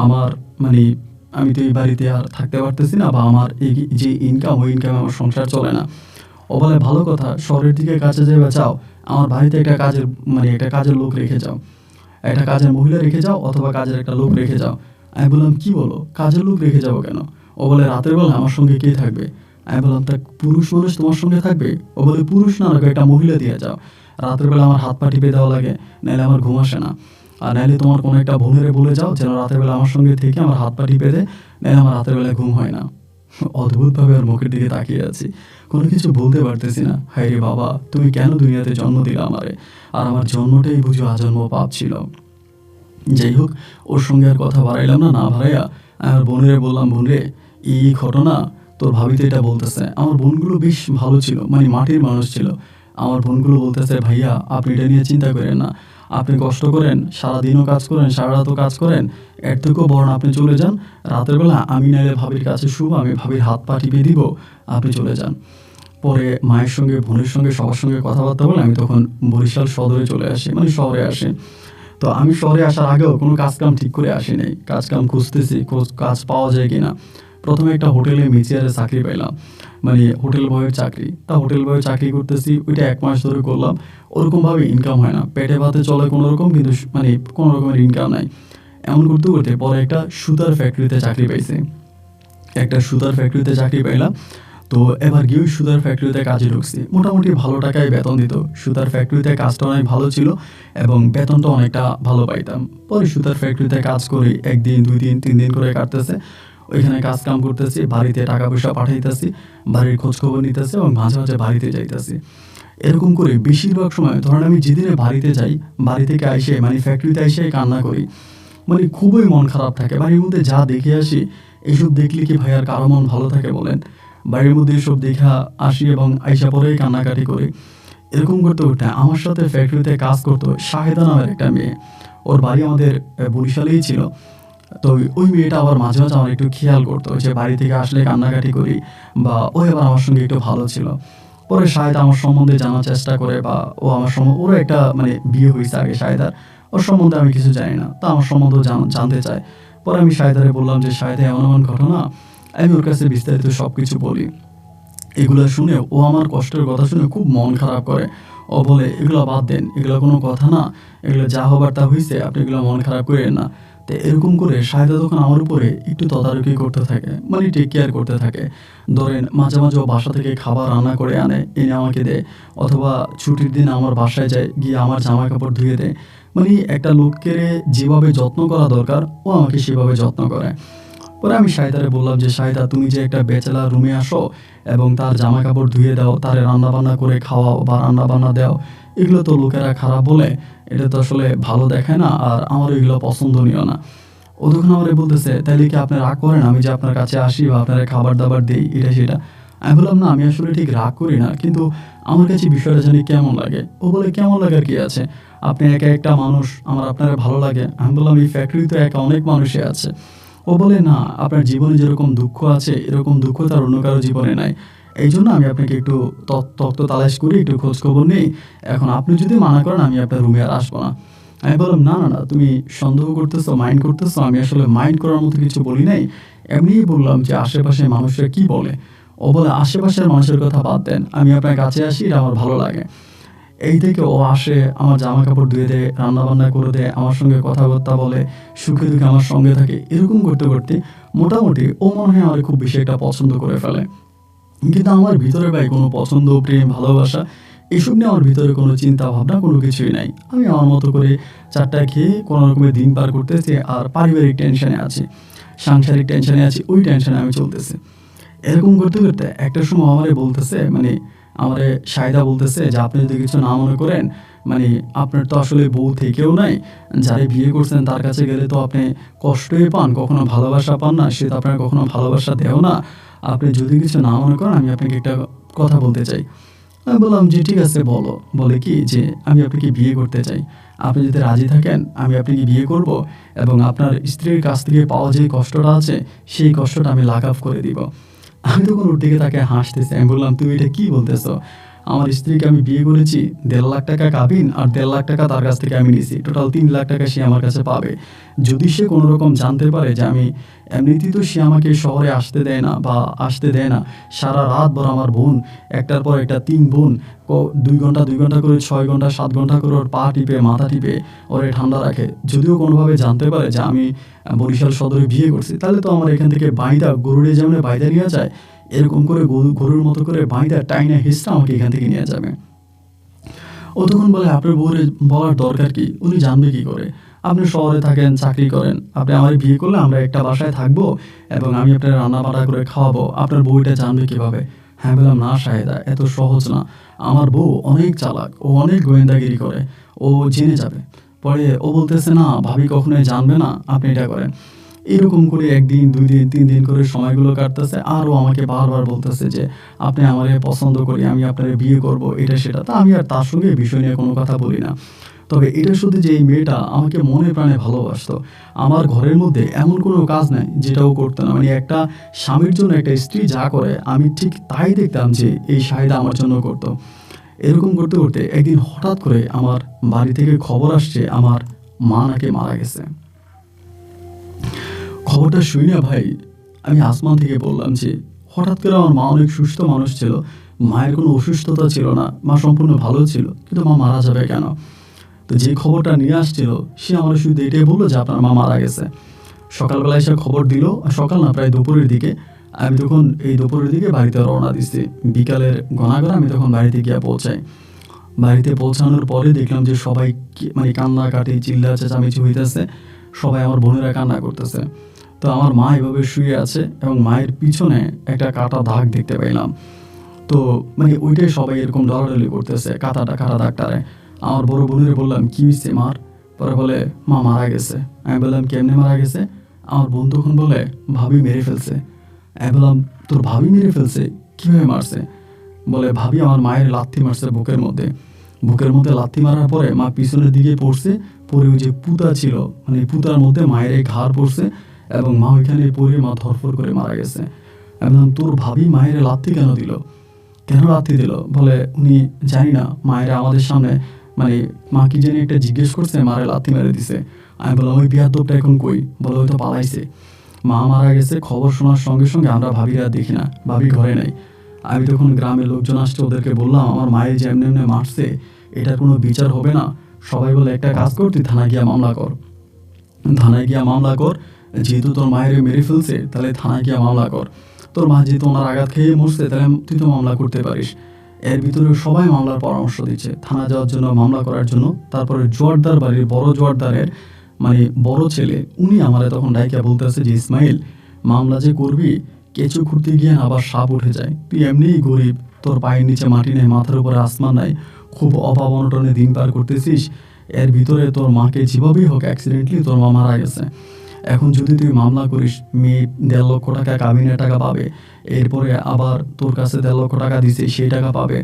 [SPEAKER 1] আমার মানে আমি তো এই বাড়িতে আর থাকতে পারতেছি না, বা আমার এই যে ইনকাম ওই ইনকামে আমার সংসার চলে না। ও বলে ভালো কথা, শহরের দিকে কাজে যাবে চাও, আমার বাড়িতে একটা কাজের একটা কাজের লোক রেখে যাও, একটা কাজের মহিলা রেখে যাও অথবা কাজের একটা লোক রেখে যাও। আমি বললাম কি বলো, কাজের লোক রেখে যাবো কেন? ও বলে রাতের বেলা আমার সঙ্গে কে থাকবে? আমি বললাম তা পুরুষ মানুষ তোমার সঙ্গে থাকবে? ও বলে পুরুষ না, আমাকে একটা মহিলা দিয়ে যাও, রাতের বেলা আমার হাত পা টিপে দেওয়া লাগে, নাহলে আমার ঘুম আসে না। আর নাহলে তোমার কোনো একটা বোনেরে বলে যাও যেন রাতের বেলা আমার সঙ্গে থেকে আমার হাত পা টিপে দেয়, নাহলে আমার রাতের বেলায় ঘুম হয় না। অদ্ভুতভাবে ওর মুখের দিকে তাকিয়ে আছি, কোনো কিছু বলতে পারতেছি না। হায় রে বাবা, তুমি কেন দুনিয়াতে জন্ম দিলে আমারে, আর আমার জন্মটাই বুঝো আজন্ম পাপ ছিল। যাই হোক, ওর সঙ্গে আর কথা বাড়াইলাম না, না বাড়াইয়া আমার বোনের বললাম বোন রে, এই ঘটনা তোর ভাবিতে এটা বলতেছে। আমার বোনগুলো বেশ ভালো ছিল, মাটির মানুষ ছিল। আমার বোনগুলো বলতেছে ভাইয়া আপনি এটা নিয়ে চিন্তা করেন না, আপনি কষ্ট করেন, সারাদিনও কাজ করেন, সারা রাতও কাজ করেন, এর থেকেও বরং আপনি চলে যান, রাতের বেলা আমি নাইলে ভাবির কাছে শুভ, আমি ভাবির হাত পা টিপে দিব, আপনি চলে যান। পরে মায়ের সঙ্গে বোনের সঙ্গে সবার সঙ্গে কথাবার্তা বলে আমি তখন বরিশাল সদরে চলে আসি, শহরে আসি। তো আমি শহরে আসার আগেও কোনো কাজ কাম ঠিক করে আসি নাই, কাজ কাম খুঁজতেছি, কাজ পাওয়া যায় কিনা। প্রথমে একটা হোটেলে মেচিয়ারে চাকরি পাইলাম, হোটেল বয়ের চাকরি। তা হোটেল বয়ের চাকরি করতেছি, ওইটা 1 মাস ধরে করলাম। ওরকমভাবে ইনকাম হয় না, পেটে ভাতে চলে কোনো রকম, কিন্তু কোনো রকমের ইনকাম নাই। এমন করতে করতে পরে একটা সুতার ফ্যাক্টরিতে চাকরি পাইছি, একটা সুতার ফ্যাক্টরিতে চাকরি পাইলাম। তো এবার গিয়ে ওই সুতার ফ্যাক্টরিতে কাজে ঢুকছি, মোটামুটি ভালো টাকায় বেতন দিত। সুতার ফ্যাক্টরিতে কাজটা অনেক ভালো ছিল এবং বেতনটা অনেকটা ভালো পাইতাম। পরে সুতার ফ্যাক্টরিতে কাজ করি, 1 দিন 2 দিন 3 দিন করে কাটতেছে, ওইখানে কাজ কাম করতেছি, বাড়িতে টাকা পয়সা পাঠাইতেছি, বাড়ির খোঁজখবর নিতেছি এবং মাঝে মাঝে বাড়িতে যাইতেছি। এরকম করে বেশিরভাগ সময় ধরেন আমি যেদিনে বাড়িতে যাই, বাড়ি থেকে আইসে ফ্যাক্টরিতে আইসে কান্না করি, খুবই মন খারাপ থাকে। বাড়ির মধ্যে যা দেখে আসি, এইসব দেখলে কি ভাই আর কারো মন ভালো থাকে বলেন? বাড়ির মধ্যে এসব দেখা আসি এবং আইসা পরেই কান্নাকাটি করি। এরকম করতে করতে আমার সাথে ফ্যাক্টরিতে কাজ করতো শাহেদা নামের একটা মেয়ে, ওর বাড়ি আমাদের বরিশালেই ছিল। তো ওই মেয়েটা আবার মাঝে মাঝে আমার একটু খেয়াল করতো যে বাড়ি থেকে আসলে কান্নাকাটি করি, বা ও এবার আমার সঙ্গে একটু ভালো ছিল। পরে শাহেদ আমার সম্বন্ধে জানার চেষ্টা করে, বা ও আমার ওরও একটা বিয়ে হয়েছে আগে শাহেদার, ওর সম্বন্ধে আমি কিছু জানি না, তা আমার সম্বন্ধেও জানতে চায়। পরে আমি শাহেদারে বললাম যে শাহেদা এমন এমন ঘটনা, আমি ওর কাছে বিস্তারিত সব কিছু বলি। এগুলো শুনে ও আমার কষ্টের কথা শুনে খুব মন খারাপ করে। ও বলে এগুলো বাদ দেন, এগুলো কোনো কথা না, এগুলো যা হবার তা হয়েছে, আপনি এগুলো মন খারাপ করেন না। তো এরকম করে শাহেদা তখন আমার উপরে একটু তদারকি করতে থাকে, টেক কেয়ার করতে থাকে। ধরেন মাঝে মাঝে ও বাসা থেকে খাবার রান্না করে আনে, এনে আমাকে দেয়, অথবা ছুটির দিন আমার বাসায় যায়, গিয়ে আমার জামা কাপড় ধুয়ে দেয়। একটা লোককে যেভাবে যত্ন করা দরকার ও আমাকে সেভাবে যত্ন করে। পরে আমি শাহিদারে বললাম যে শাহিদা, তুমি যে একটা ব্যাচেলার রুমে আসো এবং তার জামা কাপড় ধুয়ে দাও, তারে রান্নাবান্না করে খাওয়াও বা রান্নাবান্না দাও, এগুলো তো লোকেরা খারাপ বলে, এটা তো আসলে ভালো দেখায় না, আর আমার এগুলো পছন্দনীয় না। ও তখন আমার বলতেছে তাইলে কি আপনি রাগ করেন আমি যে আপনার কাছে আসি বা আপনার খাবার দাবার দিই, এটা সেটা? আমি বললাম না, আমি আসলে ঠিক রাগ করি না, কিন্তু আমার কাছে বিষয়টা জানি কেমন লাগে। ও বলে কেমন লাগার কি আছে, আপনি একা একটা মানুষ, আমার আপনার ভালো লাগে। আমি বললাম এই ফ্যাক্টরিতে একা অনেক মানুষই আছে। ও বলে না, আপনার জীবনে যেরকম দুঃখ আছে এরকম দুঃখ তার অন্য কারো জীবনে নাই, এই জন্য আমি আপনাকে একটু তত্ত্ব তালাশ করি, একটু খোঁজখবর নেই। এখন আপনি যদি মানা করেন আমি আপনার রুমে আর আসবো না। আমি বললাম না না না, তুমি সন্দেহ করতেছো, মাইন্ড করতেছো। আমি আসলে মাইন্ড করার মতো কিছু বলি নাই, এমনিই বললাম যে আশেপাশে মানুষরা কি বলে। ও বলে আশেপাশের মানুষের কথা বাদ দেন, আমি আপনার কাছে আসি, এটা আমার ভালো লাগে। এই থেকে ও আসে, আমার জামা কাপড় ধুয়ে দেয়, রান্নাবান্না করে দেয়, আমার সঙ্গে কথাবার্তা বলে, সুখে দুঃখে আমার সঙ্গে থাকে। এরকম করতে করতে মোটামুটি ও মনে হয় আমার খুব বেশি একটা পছন্দ করে ফেলে। কিন্তু আমার ভিতরে ভাই কোনো পছন্দ, প্রেম, ভালোবাসা এসব নিয়ে আমার ভিতরে কোনো চিন্তা ভাবনা কোনো কিছুই নাই। আমি আমার মতো করে চারটা খেয়ে কোনো রকমের দিন পার করতেছি, আর পারিবারিক টেনশনে আছি, সাংসারিক টেনশনে আছি, ওই টেনশনে আমি চলতেছি। এরকম করতে করতে একটা সময় আমারে বলতেছে আমারে শাহিদা বলতেছে যে আপনি যদি কিছু না মনে করেন, মানে আপনার তো আসলে বউ থেকেও নাই, যারে বিয়ে করছেন তার কাছে গেলে তো আপনি কষ্টই পান, কখনো ভালোবাসা পান না, সে তো আপনার কখনো ভালোবাসা দেও না। আপনি যদি কিছু না মনে করেন, আমি আপনাকে একটা কথা বলতে চাই। আমি বললাম যে ঠিক আছে বলো। বলে কি যে আমি আপনাকে বিয়ে করতে চাই, আপনি যদি রাজি থাকেন আমি আপনাকে বিয়ে করব, এবং আপনার স্ত্রীর কাছ থেকে পাওয়া যে কষ্টটা আছে সেই কষ্টটা আমি লাঘব করে দিব। আমি তখন ওর দিকে তাকে হাসতেছি। আমি বললাম তুমি এটা কি বলতেছো? আমার স্ত্রীকে আমি বিয়ে করেছি, ১.৫ লাখ টাকা কাবিন আর ১.৫ লাখ টাকা তার কাছ থেকে আমি নিছি, টোটাল ৩ লাখ টাকা সে আমার কাছে পাবে। যদি সে কোনো রকম জানতে পারে যে আমি, এমনিতেই তো সে আমাকে শহরে আসতে দেয় না বা আসতে দেয় না, সারা রাত ভর আমার বোন, একটার পর একটা ৩ বোন ২ ঘন্টা ২ ঘন্টা করে, ৬ ঘন্টা ৭ ঘন্টা করে ওর পা টিপে মাথা টিপে ওরে ঠান্ডা রাখে। যদিও কোনোভাবে জানতে পারে যে আমি বরিশাল সদরে বিয়ে করছি, তাহলে তো আমার এখান থেকে বাইদা গরুড়ে যেমন বাইদা নিয়ে যায়, এরকম করে গরুর মতো করে বাইদা টাইনা হিসটা আমাকে এখান থেকে নিয়ে যাবে। ও তখন বলে আপনার বউরে বলার দরকার কি, উনি জানবে কি করে? আপনি শহরে থাকেন, চাকরি করেন, আপনি আমার বিয়ে করলে আমরা একটা বাসায় থাকবো এবং আমি আপনার রান্না বান্না করে খাওয়াবো, আপনার বউ এটা জানবে কিভাবে? হ্যাঁ, বললাম না শাহেদা, এত সহজ না, আমার বউ অনেক চালাক, ও অনেক গোয়েন্দাগিরি করে, ও জেনে যাবে। পরে ও বলতেছে না ভাবি কখনোই জানবে না, আপনি এটা করেন। এরকম করে ১ দিন ২ দিন ৩ দিন করে সময়গুলো কাটতেছে। আরও আমাকে বারবার বলতেছে যে আপনি আমারে পছন্দ করি, আমি আপনারে বিয়ে করব, এটা সেটা। তা আমি আর তার সঙ্গে এই বিষয় নিয়ে কোনো কথা বলি না। তবে এটা শুধু যে এই মেয়েটা আমাকে মনে প্রাণে ভালোবাসতো। আমার ঘরের মধ্যে এমন কোনো কাজ নাই যেটা ও করতো না। মানে একটা স্বামীর জন্য একটা স্ত্রী যা করে আমি ঠিক তাই দেখতাম যে এই শাহিদা আমার জন্য করতো। এরকম করতে করতে একদিন হঠাৎ করে আমার বাড়ি থেকে খবর আসছে আমার মা নাকি মারা গেছে। খবরটা শুই না ভাই, আমি আসমান থেকে বললাম যে হঠাৎ করে, আমার মা অনেক সুস্থ মানুষ ছিল, মায়ের কোনো অসুস্থতা ছিল না, মা সম্পূর্ণ ভালো ছিল, কিন্তু মা মারা যাবে কেন? তো যে খবরটা নিয়ে আসছিল সে আমার শুধু এটাই বললো যে আপনার মা মারা গেছে। সকালবেলায় সে খবর দিল, সকাল না প্রায় দুপুরের দিকে। আমি তখন এই দুপুরের দিকে বাড়িতে রওনা দিচ্ছি, বিকালের ঘনাঘন আমি তখন বাড়িতে গিয়ে পৌঁছাই। বাড়িতে পৌঁছানোর পরে দেখলাম যে সবাই মানে কান্নাকাটি চিল্লা চেঁচামেচি হইতেছে, সবাই আমার বোনেরা কান্না করতেছে। তো আমার মা এভাবে শুয়ে আছে এবং মায়ের পিছনে একটা কাটা দাগ দেখতে পাইলাম। তো মানে ওইটাই সবাই এরকম ডলাডলি করতেছে, কাটা দাগটারে। আমার বড় বোনের বললাম কি হয়েছে মার? পরে বলে মা মারা গেছে। আমি বললাম কেমনে মারা গেছে? আমার বোন তখন বলে ভাবি মেরে ফেলছে। আমি বললাম তোর ভাবি মেরে ফেলছে? কীভাবে মারছে? বলে ভাবি আমার মায়ের লাথি মারছে বুকের মধ্যে লাথি মারার পরে মা পিছনের দিকে পড়ছে, পরে ওই যে পুঁতা ছিল, মানে পুঁতার মধ্যে মায়ের এই ঘাড় পড়ছে এবং মা ওইখানে পড়ে মা ধরফর করে মারা গেছে। আমি বললাম তোর ভাবি মায়ের লাথি কেন লাথি দিল? বলে উনি জানি না, মায়েরা আমাদের সামনে মানে মা কি জানি একটা জিজ্ঞেস করছে, মারে লাথি মেরে দিছে। আমি বললাম ওই বিয়াদবটা এখন কই? বলে ওই তো পালাইছে। মা মারা গেছে খবর শোনার সঙ্গে সঙ্গে আমরা ভাবিরা দেখি না, ভাবি ঘরে নাই। আমি তখন গ্রামের লোকজন আসছে, ওদেরকে বললাম আমার মায়ের যে এমনি মারছে এটার কোনো বিচার হবে না? সবাই বলে একটা কাজ কর, তুই থানায় গিয়া মামলা কর, যেহেতু তোর মায়ের মেরে ফেলছে তাহলে থানায় গিয়া মামলা কর। তোর মা যেহেতু ওনার আঘাত খেয়ে মরছে তাহলে তুই তো মামলা করতে পারিস। এর ভিতরে সবাই মামলার পরামর্শ দিচ্ছে থানা যাওয়ার জন্য, মামলা করার জন্য। তারপরে জোয়ারদার বাড়ির বড় জোয়ারদারের মানে বড় ছেলে, উনি আমারে তখন ডাইকা বলতেছে যে ইসমাইল, মামলা যে করবি, কেঁচো খুঁড়তে গিয়ে আবার সাপ উঠে যায়, তুই এমনিই গরিব, তোর পায়ের নিচে মাটি নেই, মাথার উপরে আসমান নাই, খুব অভাব অনটনে দিন পার করতেছিস। এর ভিতরে তোর মাকে যেভাবেই হোক অ্যাক্সিডেন্টলি তোর মা মারা গেছে। এখন যদি তুই মামলা করিস, মেয়ে ১.৫ লক্ষ টাকা কাবিনের টাকা পাবে, এরপরে আবার তোর কাছে ১.৫ লক্ষ টাকা দিছে সেই টাকা পাবে।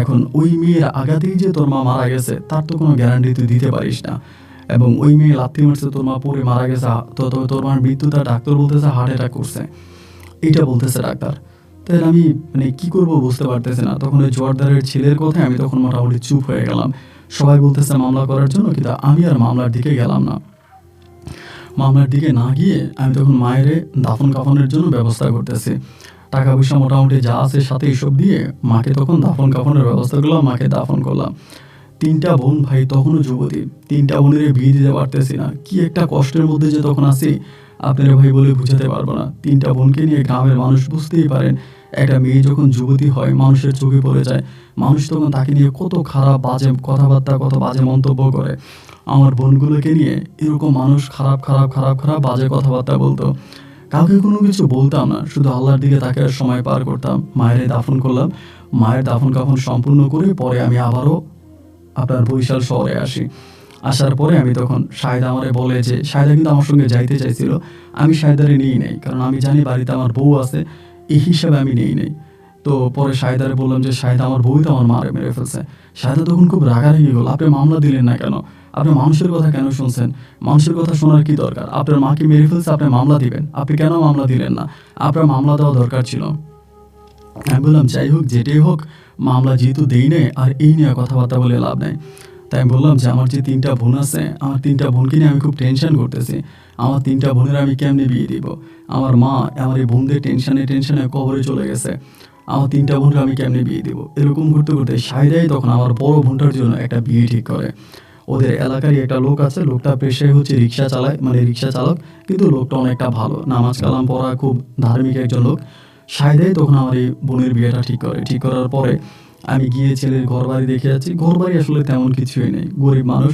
[SPEAKER 1] এখন ওই মেয়ের আঘাতেই যে তোর মা মারা গেছে তার তো কোনো গ্যারান্টি তুই দিতে পারিস না। এবং ওই মেয়ে লাথি মারছে, তোর মা পড়ে মারা গেছে, তো তোর মার মৃত্যুটা ডাক্তার বলতেছে হার্ট অ্যাটাক করছে, এইটা বলতেছে ডাক্তার। তাই আমি মানে কী করবো বুঝতে পারতেছি না। তখন ওই জোয়ারদারের ছেলের কথায় আমি তখন মোটামুটি চুপ হয়ে গেলাম। সবাই বলতেছে মামলা করার জন্য, কিন্তু আমি আর মামলার দিকে গেলাম না। মামলার দিকে না গিয়ে আমি তখন মায়ের দাফন কাফনের জন্য ব্যবস্থা করতেছি। টাকা পয়সা মোটামুটি যা আছে সাথে এইসব দিয়ে মাকে তখন দাফন কাফনের ব্যবস্থা করলাম, মাকে দাফন করলাম। ৩টা বোন ভাই, তখনও যুবতী, 3টা বোনের বিয়ে দিতে পারতেছি না। কি একটা কষ্টের মধ্যে যে তখন আছি আপনারা ভাই বলে বুঝাতে পারবো না। 3টা বোনকে নিয়ে গ্রামের মানুষ, বুঝতেই পারেন একটা মেয়ে যখন যুবতী হয় মানুষের চোখে পড়ে যায়, মানুষ তখন তাকে নিয়ে কত খারাপ বাজে কথাবার্তা, কত বাজে মন্তব্য করে। আমার বোনগুলোকে নিয়ে এরকম মানুষ খারাপ বাজে কথাবার্তা বলতো। কাউকে কোনো কিছু বলতাম না, শুধু আল্লাহর দিকে তাকে সময় পার করতাম। মায়ের দাফন করলাম, মায়ের দাফন কাফন সম্পূর্ণ করে পরে আমি আবারও আপনার বরিশাল শহরে আসি। আসার পরে আমি তখন শাহেদা আমারে বলে যে, শাহেদা কিন্তু আমার সঙ্গে যাইতে চাইছিল, আমি শাহেদারে নিই নাই, কারণ আমি জানি বাড়িতে আমার বউ আছে, এই হিসাবে আমি নেই নাই। তো পরে শাহেদারে বললাম যে, শাহেদা আমার বউই তো আমার মারে মেরে ফেলছে। শাহেদা তখন খুব রাগারাগি হলো, আপনি মামলা দিলেন না কেন, আপনি মানুষের কথা কেন শুনছেন, মানুষের কথা শোনার কি দরকার, আপনার মাকে মেরে ফেলছে, আপনি মামলা দিবেন, আপনি কেন মামলা দিলেন না, আপনার মামলা দেওয়া দরকার ছিল। আমি বললাম যাই হোক যেটাই হোক, মামলা যেহেতু দেই নেই আর এই নিয়ে কথাবার্তা বলে লাভ নেই। তাই আমি বললাম যে আমার যে 3টা বোন আছে, আমার 3টা বোনকে নিয়ে আমি খুব টেনশন করতেছি, আমার 3টা বোনের আমি কেমনে বিয়ে দিব, আমার মা আমার এই বোনদের টেনশনে টেনশনে কবরে চলে গেছে, আমার 3টা বোনকে আমি কেমনে বিয়ে দিব। এরকম করতে করতে শাহেদাই তখন আমার বড় বোনটার জন্য একটা বিয়ে ঠিক করে। ওদের এলাকারই একটা লোক আছে, লোকটা পেশায় হচ্ছে রিক্সা চালায়, মানে রিক্সা চালক, কিন্তু লোকটা অনেকটা ভালো, নামাজ কালাম পড়া, খুব ধার্মিক একজন লোক। শাহেদাই তখন আমার এই বোনের বিয়েটা ঠিক করে। ঠিক করার পরে আমি গিয়ে ছেলের ঘর বাড়ি দেখে যাচ্ছি, ঘর বাড়ি আসলে তেমন কিছুই নেই, গরিব মানুষ,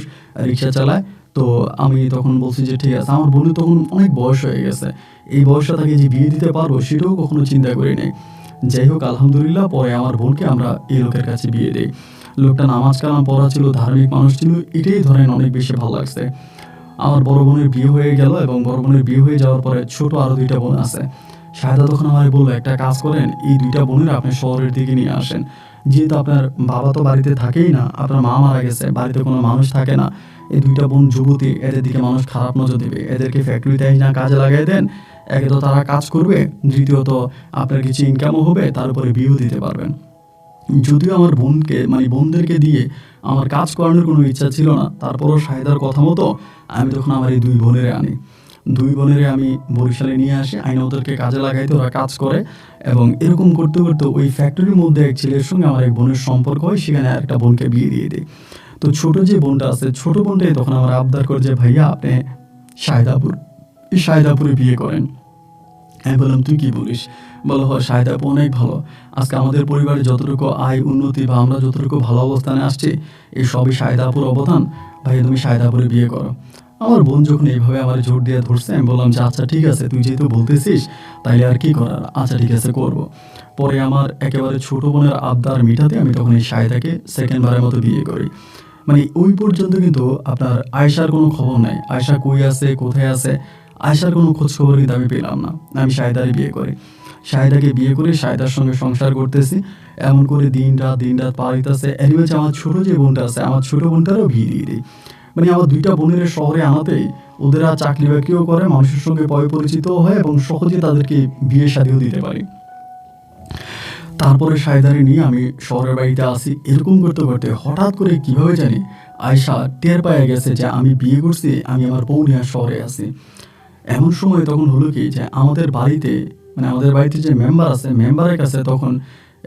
[SPEAKER 1] রিক্সা চালায়। তো আমি তখন বলছি যে ঠিক আছে, আমার বোনের তখন অনেক বয়স হয়ে গেছে, এই বয়সটা তাকে যে বিয়ে দিতে পারবো সেটাও কখনো চিন্তা করি নেই। যাই হোক আলহামদুলিল্লাহ, পরে আমার বোনকে আমরা এই লোকের কাছে বিয়ে দিই। লোকটা নামাজ কালাম পড়া ছিল, ধার্মিক মানুষ ছিল, এটাই ধরেন অনেক বেশি ভালো লাগছে। আমার বড় বোনের বিয়ে হয়ে গেল, এবং বড় বোনের বিয়ে হয়ে যাওয়ার পরে ছোট আরো 2টা বোন আছে। শাহেদা তখন আমায় বললো, একটা কাজ করেন, এই 2টা বোনের আপনি শহরের দিকে নিয়ে আসেন, যেহেতু আপনার বাবা তো বাড়িতে থাকেই না, আপনার মা মারা গেছে, বাড়িতে কোনো মানুষ থাকে না, এই 2টা বোন যুবতী, এদের দিকে মানুষ খারাপ নজর দেবে, এদেরকে ফ্যাক্টরিতে না কাজে লাগাই দেন, একে তো তারা কাজ করবে, দ্বিতীয়ত আপনার কিছু ইনকামও হবে, তার উপরে বিয়েও দিতে পারবেন। যদিও আমার বোনকে মানে বোনদেরকে দিয়ে আমার কাজ করানোর কোনো ইচ্ছা ছিল না, তারপরও শাহেদার কথা মতো আমি তখন আমার এই 2 বোনেরে আনি। 2 বোনেরে আমি বরিশালে নিয়ে আসি, আইনে ওদেরকে কাজে লাগাইতে ওরা কাজ করে, এবং এরকম করতে করতে ওই ফ্যাক্টরির মধ্যে এক ছেলের সঙ্গে আমার এক বোনের সম্পর্ক হয়, সেখানে আরেকটা বোনকে বিয়ে দিয়ে দিই। তো ছোট যে বোনটা আছে, ছোট বোনটাই তখন আমার আবদার করে যে, ভাইয়া আপনি শাহেদাপুর, এই শাহেদাপুরে বিয়ে করেন। আমি বললাম তুই কি বলিস, বলো হয় শাহেদ আপু অনেক ভালো, আজকে আমাদের পরিবারে যতটুকু আয় উন্নতি বা আমরা যতটুকু ভালো অবস্থানে আসছি, এই সবই শাহেদ আপুর অবদান, ভাই তুমি শাহেদ আপুরে বিয়ে করো। আমার বোন যখন এইভাবে আমার জোর দিয়ে ধরছে, আমি বললাম যে আচ্ছা ঠিক আছে, তুই যেহেতু বলতেছিস তাইলে আর কি করার, আচ্ছা ঠিক আছে করব। পরে আমার একেবারে ছোট বোনের আবদার মিটাতে আমি তখন এই শাহেদাকে সেকেন্ডবারের মতো বিয়ে করি। মানে ওই পর্যন্ত কিন্তু আপনার আয়েশার কোনো খবর নাই, আয়েশা কই আছে কোথায় আছে, আয়েশার কোনো খোঁজ খবর কিন্তু আমি পেলাম না। আমি শাহেদারে বিয়ে করি, শাহেদাকে বিয়ে করে শাহেদার সঙ্গে সংসার করতেছি, এমন করে দিন রাত পার হইতেছে। এর মাঝে আমার ছোট যে বোনটা আছে, আমার ছোট বোনটারও বিয়ে দিয়ে দিই। মানে আমার 2টা বোনের শহরে আনাতেই ওদের আর চাকরি বাকরিও করে, মানুষের সঙ্গে পরিচিতও হয়, এবং সহজে তাদেরকে বিয়ে শাদিও দিতে পারি। তারপরে শাহেদারে নিয়ে আমি শহরের বাড়িতে আসি। এরকম করতে করতে হঠাৎ করে কিভাবে জানি আয়েশা টের পেয়ে গেছে যে আমি বিয়ে করছি, আমি আমার বউ নিয়ে শহরে আছি। এমন সময় তখন হলো কি যে আমাদের বাড়িতে, মানে আমাদের বাড়িতে যে মেম্বার আছে, মেম্বারের কাছে তখন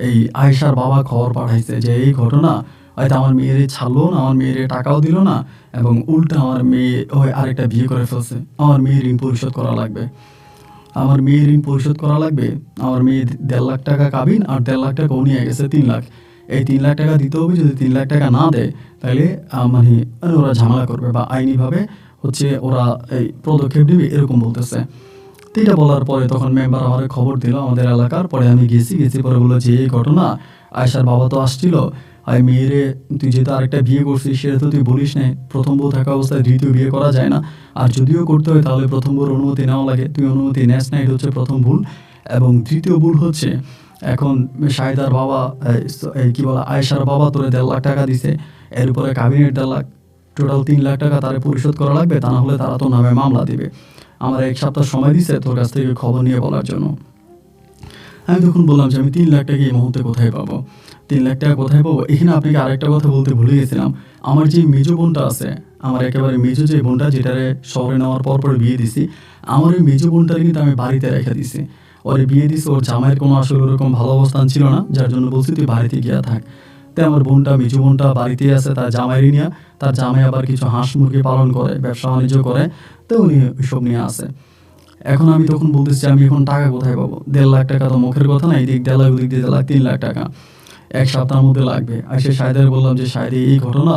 [SPEAKER 1] এই আয়েশার বাবা খবর পাঠাইছে যে এই ঘটনা, হয়তো আমার মেয়েরে ছাড়লো না, আমার মেয়েরে টাকাও দিল না, এবং উল্টা আমার মেয়ে ওই আরেকটা বিয়ে করে ফেলছে, আমার মেয়ের ঋণ পরিশোধ করা লাগবে, আমার মেয়ের ঋণ পরিশোধ করা লাগবে। আমার মেয়ে 1.5 লাখ টাকা কাবিন, আর 1.5 লাখ টাকা ও নিয়ে গেছে 3 লাখ, এই 3 লাখ টাকা দিতে হবে, যদি 3 লাখ টাকা না দেয় তাহলে মানে ওরা ঝামেলা করবে বা আইনিভাবে হচ্ছে ওরা এই পদক্ষেপ নেবে, এরকম বলতেছে। তো এটা বলার পরে তখন মেম্বার আমার খবর দিল আমাদের এলাকার। পরে আমি গেছি পরে বললো যে এই ঘটনা, আয়েশার বাবা তো আসছিল, আর মেয়েরে তুই যেহেতু আরেকটা বিয়ে করছিস সেটা তো তুই বলিস নাই, প্রথম বউ থাকা অবস্থায় দ্বিতীয় বিয়ে করা যায় না, আর যদিও করতে হয় তাহলে প্রথম বউর অনুমতি নেওয়া লাগে, তুই অনুমতি নেস না, এটা হচ্ছে প্রথম ভুল। এবং তৃতীয় ভুল হচ্ছে এখন শাহেদার বাবা এই কি বলে আয়েশার বাবা তোরে 1.5 লাখ টাকা দিছে, এর উপরে কাবিনের 1.5 লাখ, টোটাল 3 লাখ টাকা তারে পরিশোধ করা লাগবে, তা না হলে তারা তো নামে মামলা দিবে। আমার 1 সপ্তাহ সময় দিছে তোর কাছ থেকে খবর নিয়ে বলার জন্য। আমি তখন বললাম যে আমি 3 লাখ টাকা এই মুহূর্তে কোথায় পাবো, 3 লাখ টাকা কোথায় পাবো। এখানে আপনাকে আরেকটা কথা বলতে ভুলে গেছিলাম, আমার যে মেজো বোনটা আছে, আমার একেবারে মেজো যে বোনটা, যেটারে শহরে নেওয়ার পর বিয়ে দিছি, আমার ওই মেজো বোনটার কিন্তু আমি বাড়িতে রেখে দিছি, ওরে বিয়ে দিছি, ওর জামাইয়ের কোনো আসলে ওরকম ভালো অবস্থান ছিল না, যার জন্য বলছি তুই বাড়িতে গিয়া থাক। তাই আমার বোনটা মেজো বোনটা বাড়িতেই আছে, তার জামাইয়েরই নিয়ে, তার জামাই আবার কিছু হাঁস মুরগি পালন করে, ব্যবসা বাণিজ্য করে, তো উনি ওইসব নিয়ে আসে। এখন আমি তখন বলতেছি আমি এখন টাকা কোথায় পাবো, 1.5 লাখ টাকা তো মুখের কথা না, এদিক 1.5 লাখ ওদিক দিয়ে 1.5 লাখ, 3 লাখ টাকা 1 সপ্তাহের মধ্যে লাগবে। আর সে শাহেদার বললাম যে শাহেদে এই ঘটনা,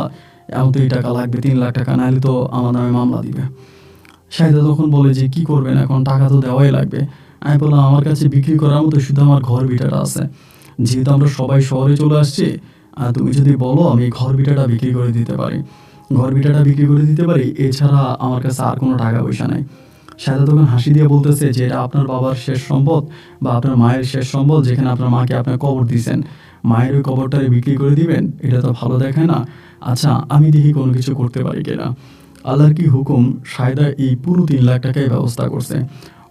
[SPEAKER 1] এমন তো এই টাকা লাগবে, 3 লাখ টাকা, নাহলে তো আমার নামে মামলা দিবে। শাহেদা তখন বলে যে কি করবেন এখন, টাকা তো দেওয়াই লাগবে। আমি বললাম আমার কাছে বিক্রি করার মতো শুধু আমার ঘর ভিটাটা আছে, যেহেতু আমরা সবাই শহরে চলে আসছি, তুমি যদি বলো আমি ঘর ভিটাটা বিক্রি করে দিতে পারি, ঘর ভিটাটা বিক্রি করে দিতে পারি, এছাড়া আমার কাছে আর কোনো টাকা পয়সা নাই। সায়দা তখন হাসি দিয়ে বলতেছে যে এটা আপনার বাবার শেষ সম্পদ বা আপনার মায়ের শেষ সম্পদ, যেখানে আপনার মাকে আপনার কবর দিয়েছেন, মায়ের ওই কবরটারে বিক্রি করে দিবেন, এটা তো ভালো দেখায় না। আচ্ছা আমি দেখি কোনো কিছু করতে পারি কিনা। আল্লাহর কি হুকুম, সায়দা এই পুরো 3 লাখ টাকায় ব্যবস্থা করছে।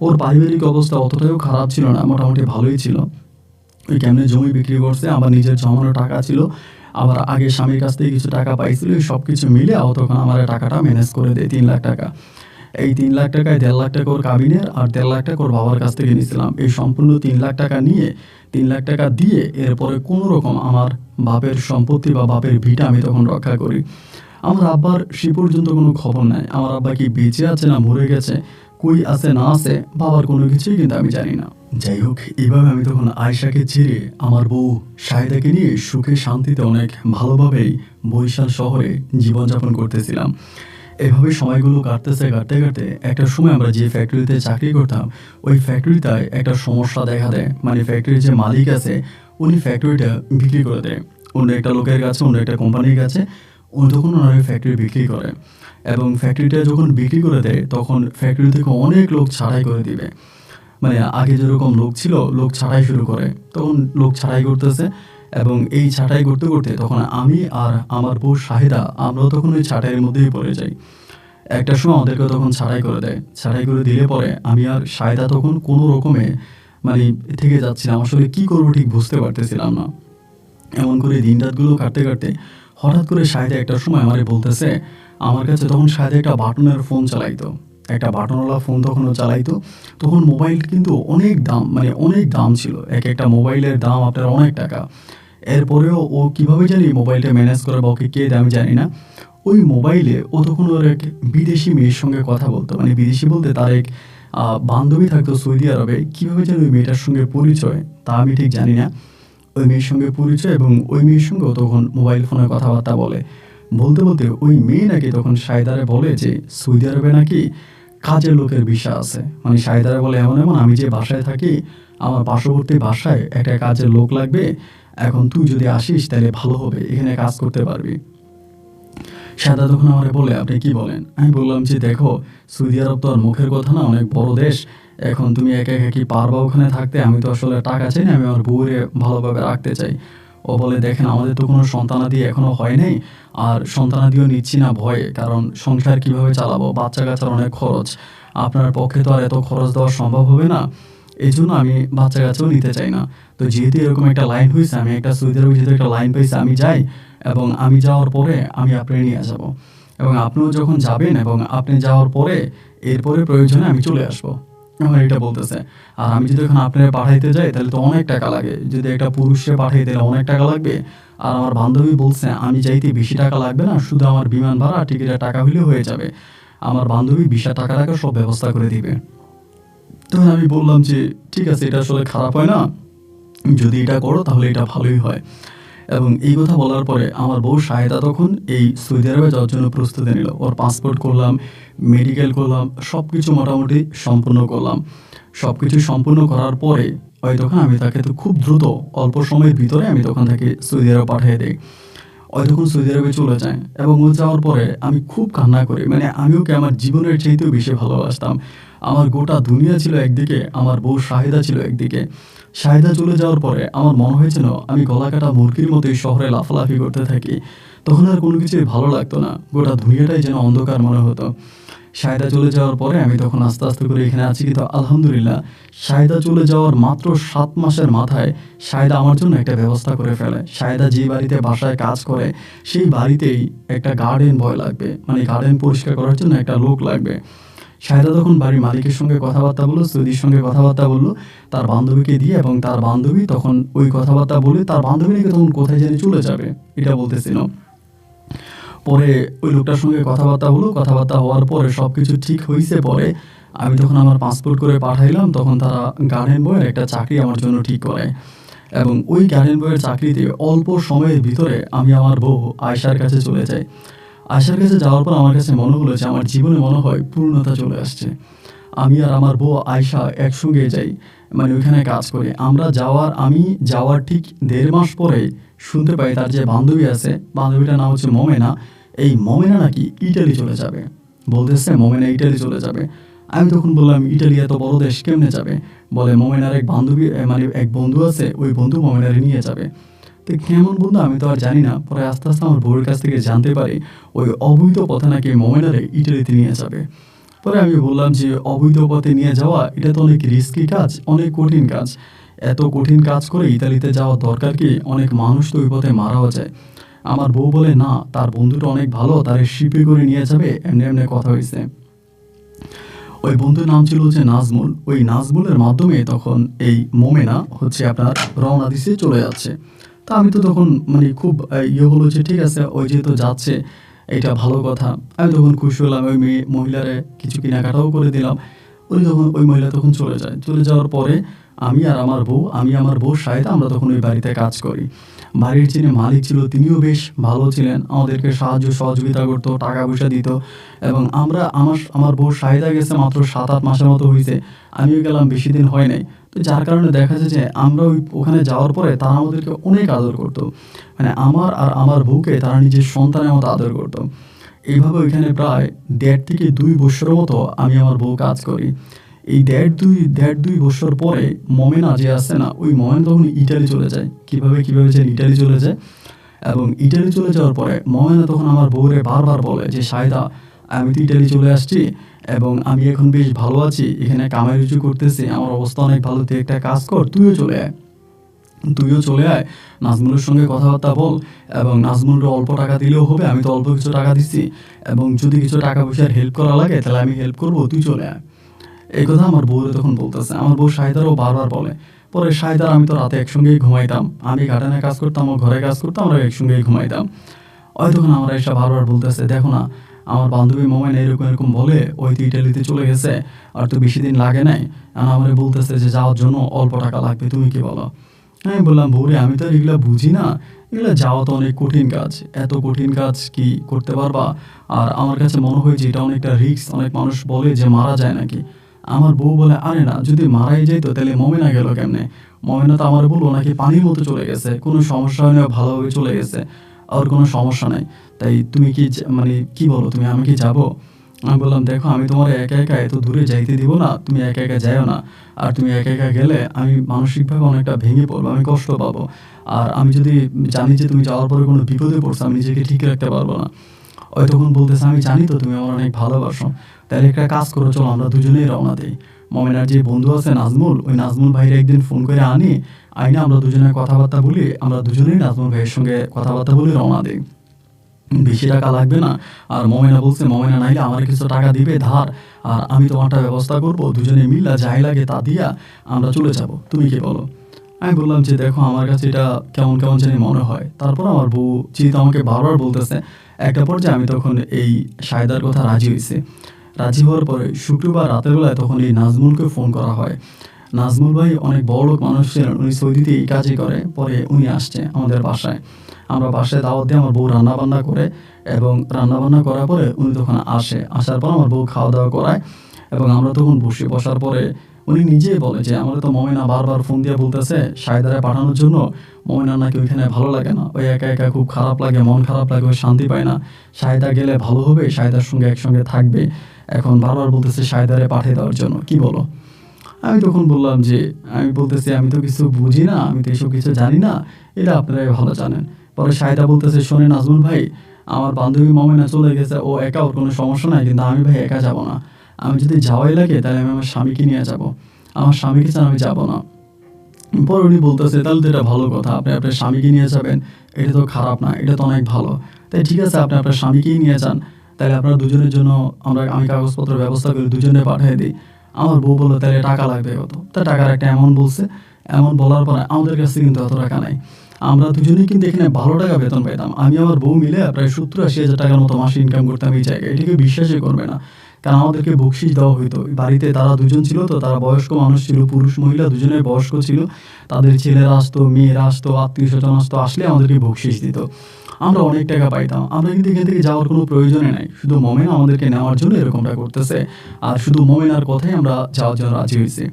[SPEAKER 1] ওর পারিবারিক অবস্থা অতটাও খারাপ ছিল না, মোটামুটি ভালোই ছিল। ওই কেমনে জমি বিক্রি করছে, আমার নিজের জমানো টাকা ছিল, আবার আগে স্বামীর কাছ থেকে কিছু টাকা পাইছিল, এই সব কিছু মিলে ও তখন আমার টাকাটা ম্যানেজ করে দেয় 3 লাখ টাকা। এই 3 লাখ টাকায় 1.5 লাখ টাকা ওর কাবিনের আর 1.5 লাখ টাকা ওর বাবার কাছ থেকে নিয়েছিলাম। এই সম্পূর্ণ 3 লাখ টাকা নিয়ে 3 লাখ টাকা দিয়ে এরপরে কোনো রকম আমার বাপের সম্পত্তি বা বাপের ভিটা আমি তখন রক্ষা করি। আমার আব্বার সে পর্যন্ত কোনো খবর নাই। আমার আব্বা কি বেঁচে আছে না মরে গেছে, কই আছে না আছে, বাবার কোনো কিছুই কিন্তু আমি জানি না। যাই হোক, এইভাবে আমি তখন আয়েশাকে ছেড়ে আমার বউ শাহেদাকে নিয়ে সুখে শান্তিতে অনেক ভালোভাবেই বরিশাল শহরে জীবনযাপন করতেছিলাম। এভাবে সময়গুলো কাটতেছে, কাটতে কাটতে একটা সময় আমরা যে ফ্যাক্টরিতে চাকরি করতাম, ওই ফ্যাক্টরিটায় একটা সমস্যা দেখা দেয়। মানে ফ্যাক্টরির যে মালিক আছে উনি ফ্যাক্টরিটা বিক্রি করে দেয় অন্য একটা লোকের কাছে, অন্য একটা কোম্পানির কাছে। উনি তখন ওনার ওই ফ্যাক্টরি বিক্রি করে, এবং ফ্যাক্টরিটা যখন বিক্রি করে দেয় তখন ফ্যাক্টরি থেকে অনেক লোক ছাঁটাই করে দিবে। মানে আগে যেরকম লোক ছিল, লোক ছাঁটাই শুরু করে, তখন লোক ছাঁটাই করতেছে। এবং এই ছাঁটাই করতে করতে তখন আমি আর আমার বউ শাহিদা আমরাও তখন ওই ছাঁটাইয়ের মধ্যেই পড়ে যাই। একটা সময় আমাদেরকে তখন ছাঁটাই করে দেয়। ছাঁটাই করে দিলে পরে আমি আর শাহিদা তখন কোনো রকমে মানে থেকে যাচ্ছিলাম, আসলে কী করবো ঠিক বুঝতে পারতেছিলাম না। এমন করে দিন রাতগুলো কাটতে কাটতে হঠাৎ করে শাহিদা একটা সময় আমারে বলতেছে, আমার কাছে তখন শাহিদা একটা বাটনের ফোন চালাইতো, একটা বাটনওয়ালা ফোন তখন ও চালাইতো। তখন মোবাইল কিন্তু অনেক দাম, মানে অনেক দাম ছিল, এক একটা মোবাইলের দাম আপনার অনেক টাকা। এরপরেও ও কীভাবে জানি মোবাইলটা ম্যানেজ করে বা ওকে কে দেয় আমি জানি না। ওই মোবাইলে ও তখন ওর এক বিদেশি মেয়ের সঙ্গে কথা বলতো, মানে বিদেশি বলতে তার এক বান্ধবী থাকতো সৌদি আরবে। কীভাবে যেন ওই মেয়েটার সঙ্গে পরিচয় তা আমি ঠিক জানি না। ওই মেয়ের সঙ্গে পরিচয় এবং ওই মেয়ের সঙ্গেও তখন মোবাইল ফোনে কথাবার্তা বলে। বলতে বলতে ওই মেয়ে নাকি তখন শাহিদারে বলে যে সৌদি আরবে নাকি কাজের লোকের ভিসা আছে। মানে শাহিদারে বলে এমন এমন, আমি যে বাসায় থাকি আমার পার্শ্ববর্তী বাসায় একটা কাজের লোক লাগবে, এখন তুই যদি আসিস তাহলে ভালো হবে, এখানে কাজ করতে পারবি। শাহাদা তখন আমারে বলে, আপনি কি বলেন? আমি বললাম যে দেখো, সৌদি আরব তো আর মুখের কথা না, অনেক বড় দেশ। এখন তুমি একা একা কি পারবা ওখানে থাকতে? আমি তো আসলে টাকা চাই না, আমি আমার বউরে ভালোভাবে রাখতে চাই। ও বলে, দেখেন আমাদের তো কোনো সন্তানাদি এখনও হয় নাই, আর সন্তানাদিও নিচ্ছি না ভয়ে, কারণ সংসার কিভাবে চালাবো, বাচ্চা কাচ্চার অনেক খরচ, আপনার পক্ষে তো আর এত খরচ দেওয়া সম্ভব হবে না। এই জন্য আমি বাচ্চা কাচ্চাও নিতে চাই না। তো যেহেতু এরকম একটা লাইন হয়েছে, আমি একটা সৌদি আরবে যেহেতু একটা লাইন পাইছি, আমি যাই, এবং আমি যাওয়ার পরে আমি আপনাকে নিয়ে যাব, এবং আপনিও যখন যাবেন এবং আপনি যাওয়ার পরে এরপরে প্রয়োজনে আমি চলে আসবো, আমার এটা বলতেছে। আর আমি যদি এখন আপনারা পাঠাইতে যাই তাহলে তো অনেক টাকা লাগে, যদি একটা পুরুষে পাঠাই তাহলে অনেক টাকা লাগবে। আর আমার বান্ধবী বলছে আমি যাইতে বেশি টাকা লাগবে না, শুধু আমার বিমান ভাড়া টিকিটের টাকা হলেও হয়ে যাবে, আমার বান্ধবী ভিসা টাকা টাকা সব ব্যবস্থা করে দিবে। তখন আমি বললাম যে ঠিক আছে, এটা আসলে খারাপ হয় না, যদি এটা করো তাহলে এটা ভালোই হয়। এবং এই কথা বলার পরে আমার বউ শাহেদা তখন এই সৌদি আরবে যাওয়ার জন্য প্রস্তুতি নিল। ওর পাসপোর্ট করলাম, মেডিকেল করলাম, সব কিছু মোটামুটি সম্পূর্ণ করলাম। সব কিছু সম্পূর্ণ করার পরে ওই তখন আমি তাকে তো খুব দ্রুত অল্প সময়ের ভিতরে আমি তখন তাকে সৌদি আরব পাঠিয়ে দিই। ওই তখন সৌদি আরবে চলে যায়, এবং ও যাওয়ার পরে আমি খুব কান্না করি। মানে আমি ওকে আমার জীবনের চাইতেও বেশি ভালোবাসতাম। আমার গোটা দুনিয়া ছিল একদিকে, আমার বউ শাহিদা ছিল একদিকে। শাহিদা চলে যাওয়ার পরে আমার মনে হয়েছিল আমি গলা কাটা মুরগির মতোই শহরে লাফালাফি করতে থাকি। তখন আর কোনো কিছুই ভালো লাগতো না, গোটা দুনিয়াটাই যেন অন্ধকার মনে হতো। শাহিদা চলে যাওয়ার পরে আমি তখন আস্তে আস্তে করে এখানে আছি, কিন্তু আলহামদুলিল্লাহ শাহিদা চলে যাওয়ার মাত্র 7 মাসের মাথায় শাহিদা আমার জন্য একটা ব্যবস্থা করে ফেলে। শাহিদা যে বাড়িতে বাসায় কাজ করে সেই বাড়িতেই একটা গার্ডেন বয় লাগবে, মানে গার্ডেন পরিষ্কার করার জন্য একটা লোক লাগবে। শাহিদা তখন বাড়ির মালিকের সঙ্গে কথাবার্তা বললো, সৌদির সঙ্গে কথাবার্তা বললো তার বান্ধবীকে দিয়ে, এবং তার বান্ধবী তখন ওই কথাবার্তা বলে তার বান্ধবী নাকি তখন কোথায় জানি চলে যাবে এটা বলতেছিল। পরে ওই লোকটার সঙ্গে কথাবার্তা হলো, কথাবার্তা হওয়ার পরে সব কিছু ঠিক হয়েছে। পরে আমি তখন আমার পাসপোর্ট করে পাঠাইলাম, তখন তারা গার্ডেন বয়ের একটা চাকরি আমার জন্য ঠিক করে, এবং ওই গার্ডেন বয়ের চাকরিতে অল্প সময়ের ভিতরে আমি আমার বউ আয়শার কাছে চলে যাই। আয়শার কাছে যাওয়ার পর আমার কাছে মনে হলো যে আমার জীবনে মনে হয় পূর্ণতা চলে আসছে। আমি আর আমার বউ আয়শা একসঙ্গে যাই, মানে ওইখানে কাজ করি। আমি যাওয়ার ঠিক ১.৫ মাস পরে শুনতে পাই তার যে বান্ধবী আছে, বান্ধবীটার নাম হচ্ছে মোমেনা। এই মোমেনা নাকি ইটালি চলে যাবে, বলতেছে মোমেনা ইটালি চলে যাবে। আমি তখন বললাম, ইটালি এত বড় দেশ কেমনে যাবে? বলে মোমেনার এক বান্ধবী, মানে এক বন্ধু আছে, ওই বন্ধু মোমেনারে নিয়ে যাবে। তো কেমন বন্ধু আমি তো আর জানি না। পরে আস্তে আস্তে আমার বউয়ের কাছ থেকে জানতে পারি ওই অবৈধ পথে নাকি মোমেনারে ইটালিতে নিয়ে যাবে। পরে আমি বললাম যে অবৈধ পথে নিয়ে যাওয়া এটা তো অনেক রিস্কি কাজ, অনেক কঠিন কাজ। এত কঠিন কাজ করে ইতালিতে যাওয়ার দরকার কি? অনেক মানুষ তো ওই পথে মারাও যায়। আমার বউ বলে না, তার বন্ধুটা অনেক ভালো, তারে শিপে করে নিয়ে যাবে, এমনি এমনি কথা হয়েছে। ওই বন্ধুর নাম ছিল হচ্ছে নাজমুল। ওই নাজমুলের মাধ্যমে তখন এই মোমেনা হচ্ছে আপনার রওনা দিছে, চলে যাচ্ছে। তা আমি তো তখন মানে খুব হলো যে ঠিক আছে, ওই যেহেতু যাচ্ছে এটা ভালো কথা। আমি তখন খুশি হলাম, ওই মহিলারে কিছু কেনাকাটাও করে দিলাম। ওই মহিলা তখন চলে যায়। চলে যাওয়ার পরে আমি আমার বউ শাহেদ, আমরা তখন ওই বাড়িতে কাজ করি। বাড়ির যিনি মালিক ছিল তিনিও বেশ ভালো ছিলেন, আমাদেরকে সাহায্য সহযোগিতা করতো, টাকা পয়সা দিত। এবং আমার বউ শাহেদা গেছে মাত্র ৭-৮ মাসের মতো হয়েছে, আমিও গেলাম বেশি দিন হয় নাই। তো যার কারণে দেখা যায় যে আমরা ওখানে যাওয়ার পরে তারা আমাদেরকে অনেক আদর করতো, মানে আমার আর আমার বউকে তারা নিজের সন্তানের মতো আদর করতো। এইভাবে ওইখানে প্রায় ১.৫ থেকে ২ বছরের মতো আমি আমার বউ কাজ করি। এই দেড় দুই বছর পরে মোমেনা যে আছে না, ওই মোমেনা তখন ইটালি চলে যায়। কিভাবে যেন ইটালি চলে যায়। এবং ইটালি চলে যাওয়ার পরে মোমেনা তখন আমার বউরে বারবার বলে যে সায়দা, আমি তো ইটালি চলে আসছি এবং আমি এখন বেশ ভালো আছি, এখানে কামাই রুজু করতেছি, আমার অবস্থা অনেক ভালো, তুই একটা কাজ কর, তুইও চলে আয়, নাজমুলের সঙ্গে কথাবার্তা বল এবং নাজমুলকে অল্প টাকা দিলেও হবে, আমি তো অল্প কিছু টাকা দিচ্ছি, এবং যদি কিছু টাকা পয়সার হেল্প করা লাগে তাহলে আমি হেল্প করবো, তুই চলে আয়। এই কথা আমার বউরে তখন বলতেছে। আমার বউ শাহিদারও বারবার বলে। পরে শাহিদার আমি তো রাতে একসঙ্গেই ঘুমাইতাম, আমি গার্ডেনে কাজ করতাম, ও ঘরে কাজ করতাম, আমরা একসঙ্গেই ঘুমাইতাম। ওই তখন আমরা এসে বারবার বলতেছে, দেখো না আমার বান্ধবী মোমেন এরকম এরকম বলে, ওই তো ইটালিতে চলে গেছে, আর তো বেশি দিন লাগে নাই। আর আমার বলতেছে যে যাওয়ার জন্য অল্প টাকা লাগবে, তুমি কি বলো? আমি বললাম, বউরে আমি তো আর এগুলো বুঝি না, এগুলো যাওয়া তো অনেক কঠিন কাজ, এত কঠিন কাজ কি করতে পারবা? আর আমার কাছে মনে হয় যে এটা অনেকটা রিস্ক, অনেক মানুষ বলে যে মারা যায় নাকি। আমার বউ বলে, আরে না, যদি মারাই যাইতো তাহলে মোমেনা গেল কেমনে? মোমেনা তো আমার বললো নাকি পানির মতো চলে গেছে, কোনো সমস্যা হয় না, ভালোভাবে চলে গেছে, আর কোনো সমস্যা নাই। তাই তুমি কি মানে কি বলো, তুমি আমি কি যাবো? আমি বললাম, দেখো আমি তোমার একা একা এত দূরে যাইতে দিব না, তুমি একা একা যাইও না। আর তুমি একা একা গেলে আমি মানসিকভাবে অনেকটা ভেঙে পড়বো, আমি কষ্ট পাবো। আর আমি যদি জানি যে তুমি যাওয়ার পরে কোনো বিপদে পড়ছো, আমি নিজেকে ঠিক রাখতে পারবো না। ওই তখন বলতেছে, আমি জানি তো তুমি আমার অনেক ভালোবাসো, তাহলে একটা কাজ করো, চলো আমরা দুজনেই রওনা দিই। মোমেনার যে বন্ধু আছে নাজমুল, ওই নাজমুল ভাইয়ের একদিন ফোন করে আইনে আমরা দুজনে কথাবার্তা বলি, আমরা দুজনেই নাজমুল ভাইয়ের সঙ্গে কথাবার্তা বলে রওনা দিই। বেশি টাকা লাগবে না। আর মোমেনা বলছে, মোমেনা নাইলে আমার কিছু টাকা দিবে ধার, আর আমি তোমারটা ব্যবস্থা করবো, দুজনে মিল্লা যাই লাগে তা দিয়া আমরা চলে যাব, তুমি কি বলো? আমি বললাম যে দেখো আমার কাছে এটা কেমন কেমন জানি মনে হয়। তারপর আমার বউ যেহেতু আমাকে বারবার বলতেছে, একটা পর্যায়ে আমি তখন এই সায়দার কথা রাজি হয়েছে। রাজি হওয়ার পরে শুক্রবার রাতের বেলায় তখন এই নাজমুলকে ফোন করা হয়। নাজমুল ভাই অনেক বড় লোক মানুষ ছিলেন, উনি সৌদিতে এই কাজই করে। পরে উনি আসছে আমাদের বাসায়, আমরা বাসায় দাওয়াত দিয়ে আমার বউ রান্নাবান্না করে, এবং রান্নাবান্না করার পরে উনি তখন আসার পর আমার বউ খাওয়া দাওয়া করায়, এবং আমরা তখন বসার পরে উনি নিজেই বলে যে আমার তো মোমেনা বারবার ফোন দিয়ে বলতেছে সায়দারে পাঠানোর জন্য, মোমেনা নাকি ওইখানে ভালো লাগে না, ওই একা একা খুব খারাপ লাগে, মন খারাপ লাগে, ওই শান্তি পায় না, সায়দা গেলে ভালো হবে, সায়দার সঙ্গে একসঙ্গে থাকবে, এখন বারবার বলতেছে সায়দারে পাঠিয়ে দেওয়ার জন্য, কি বলো? আমি তখন বললাম যে আমি বলতেছি আমি তো কিছু বুঝি না, আমি তো এসব কিছু জানি না, এটা আপনারাই ভালো জানেন। পরে সায়দা বলতেছে, শোনে নাজমুল ভাই, আমার বান্ধবী মোমেনা চলে গেছে, ও একা, ওর কোনো সমস্যা নাই, কিন্তু আমি ভাই একা যাব না, আমি যদি যাওয়াই লাগে তাহলে আমি আমার স্বামীকে নিয়ে যাব, আমার স্বামীকে ছাড়া আমি যাব না। পরে উনি বলতেছে, তাহলে তো এটা ভালো কথা, আপনি আপনার স্বামীকে নিয়ে যাবেন, এটা তো খারাপ না, এটা তো অনেক ভালো। তাই ঠিক আছে, আপনি আপনার স্বামীকেই নিয়ে যান, তাহলে আপনারা দুজনের জন্য আমি কাগজপত্রের ব্যবস্থা করে দুজনে পাঠিয়ে দিই। আমার বউ বললো, তাহলে টাকা লাগবে কত? তা টাকার একটা অ্যামাউন্ট বলছে। অ্যামাউন্ট বলার পরে আমাদের কাছে কিন্তু এত টাকা নাই, আমরা দুজনেই কিন্তু এখানে ১২ টাকা বেতন পেতাম, আমি আমার বউ মিলে প্রায় ৭০-৮০ হাজার টাকার মতো মাসে ইনকাম করতাম এই জায়গায়, এটাকে বিশ্বাসই করবে না। কারণ আমাদেরকে বকশিস দেওয়া হইতো। বাড়িতে তারা ২ জন ছিল, তো তারা বয়স্ক মানুষ ছিল, পুরুষ মহিলা দুজনেই বয়স্ক ছিল। তাদের ছেলেরা আসতো, মেয়েরা আসতো, আত্মীয়স্বজন আসতো, আসলে আমাদেরকে বকশিস দিত। আমরা অনেক টাকা পাইতাম। আমরা কিন্তু এখান থেকে যাওয়ার কোনো প্রয়োজনই নাই। শুধু মোমেন আমাদেরকে নেওয়ার জন্য এরকমটা করতেছে। আর শুধু মোমেনার কথাই আমরা যাওয়ার জন্য রাজি হইছি।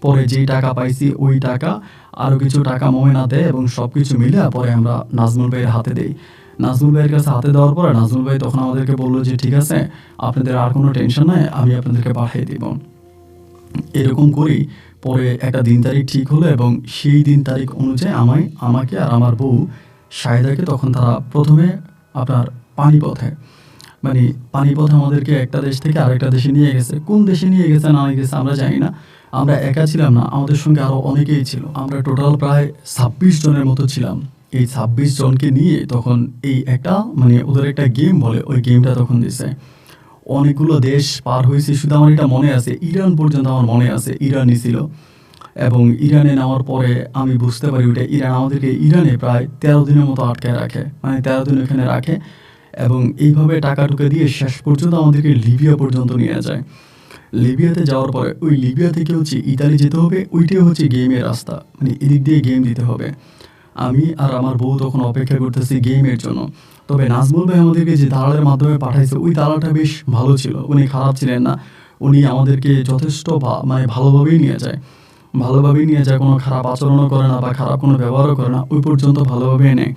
[SPEAKER 1] পরে যেই টাকা পাইছি ওই টাকা, আরও কিছু টাকা মোমেনা দেয় এবং সবকিছু মিলে পরে আমরা নাজমুল ভাইয়ের হাতে দেই। নাজমুল ভাইয়ের কাছে হাতে দেওয়ার পরে নাজমুল ভাই তখন আমাদেরকে বলল যে ঠিক আছে, আপনাদের আর কোনো টেনশন নাই, আমি আপনাদেরকে পাঠিয়ে দিব। এরকম করেই পরে একটা দিন তারিখ ঠিক হলো এবং সেই দিন তারিখ অনুযায়ী আমাকে আর আমার বউ শাহেদাকে তখন তারা প্রথমে আপনার পানিপথে, মানে পানিপথে আমাদেরকে একটা দেশ থেকে আরেকটা দেশে নিয়ে গেছে। কোন দেশে নিয়ে গেছে না নিয়ে গেছে আমরা জানি না। আমরা একা ছিলাম না, আমাদের সঙ্গে আরও অনেকেই ছিল। আমরা টোটাল প্রায় ২৬ জনের মতো ছিলাম। এই ২৬ জনকে নিয়ে তখন এই একটা মানে ওদের একটা গেম বলে, ওই গেমটা তখন দিছে। অনেকগুলো দেশ পার হয়েছে, শুধু আমার এটা মনে আছে, ইরান পর্যন্ত আমার মনে আছে, ইরানই ছিল। এবং ইরানে নেওয়ার পরে আমি বুঝতে পারি ওইটা ইরান আমাদেরকে ইরানে প্রায় ১৩ দিনের মতো আটকায় রাখে, মানে ১৩ দিন ওখানে রাখে। এবং এইভাবে টাকা টুকা দিয়ে শেষ পর্যন্ত আমাদেরকে লিবিয়া পর্যন্ত নিয়ে যায়। লিবিয়াতে যাওয়ার পরে ওই লিবিয়া থেকে হচ্ছে ইতালি যেতে হবে, ওইটাই হচ্ছে গেমের রাস্তা, মানে এদিক দিয়ে গেম দিতে হবে। আমি আর আমার বউ তখন অপেক্ষা করতেছি গেমের জন্য। তবে নাজমুল ভাই আমাদেরকে যে দালালের মাধ্যমে পাঠাইছে ওই দালালটা বেশ ভালো ছিল, উনি খারাপ ছিলেন না। উনি আমাদেরকে যথেষ্ট মানে ভালোভাবেই নিয়ে যায়, কোনো খারাপ আচরণও করে না বা খারাপ কোনো ব্যবহারও করে না, ওই পর্যন্ত ভালোভাবেই নেয়।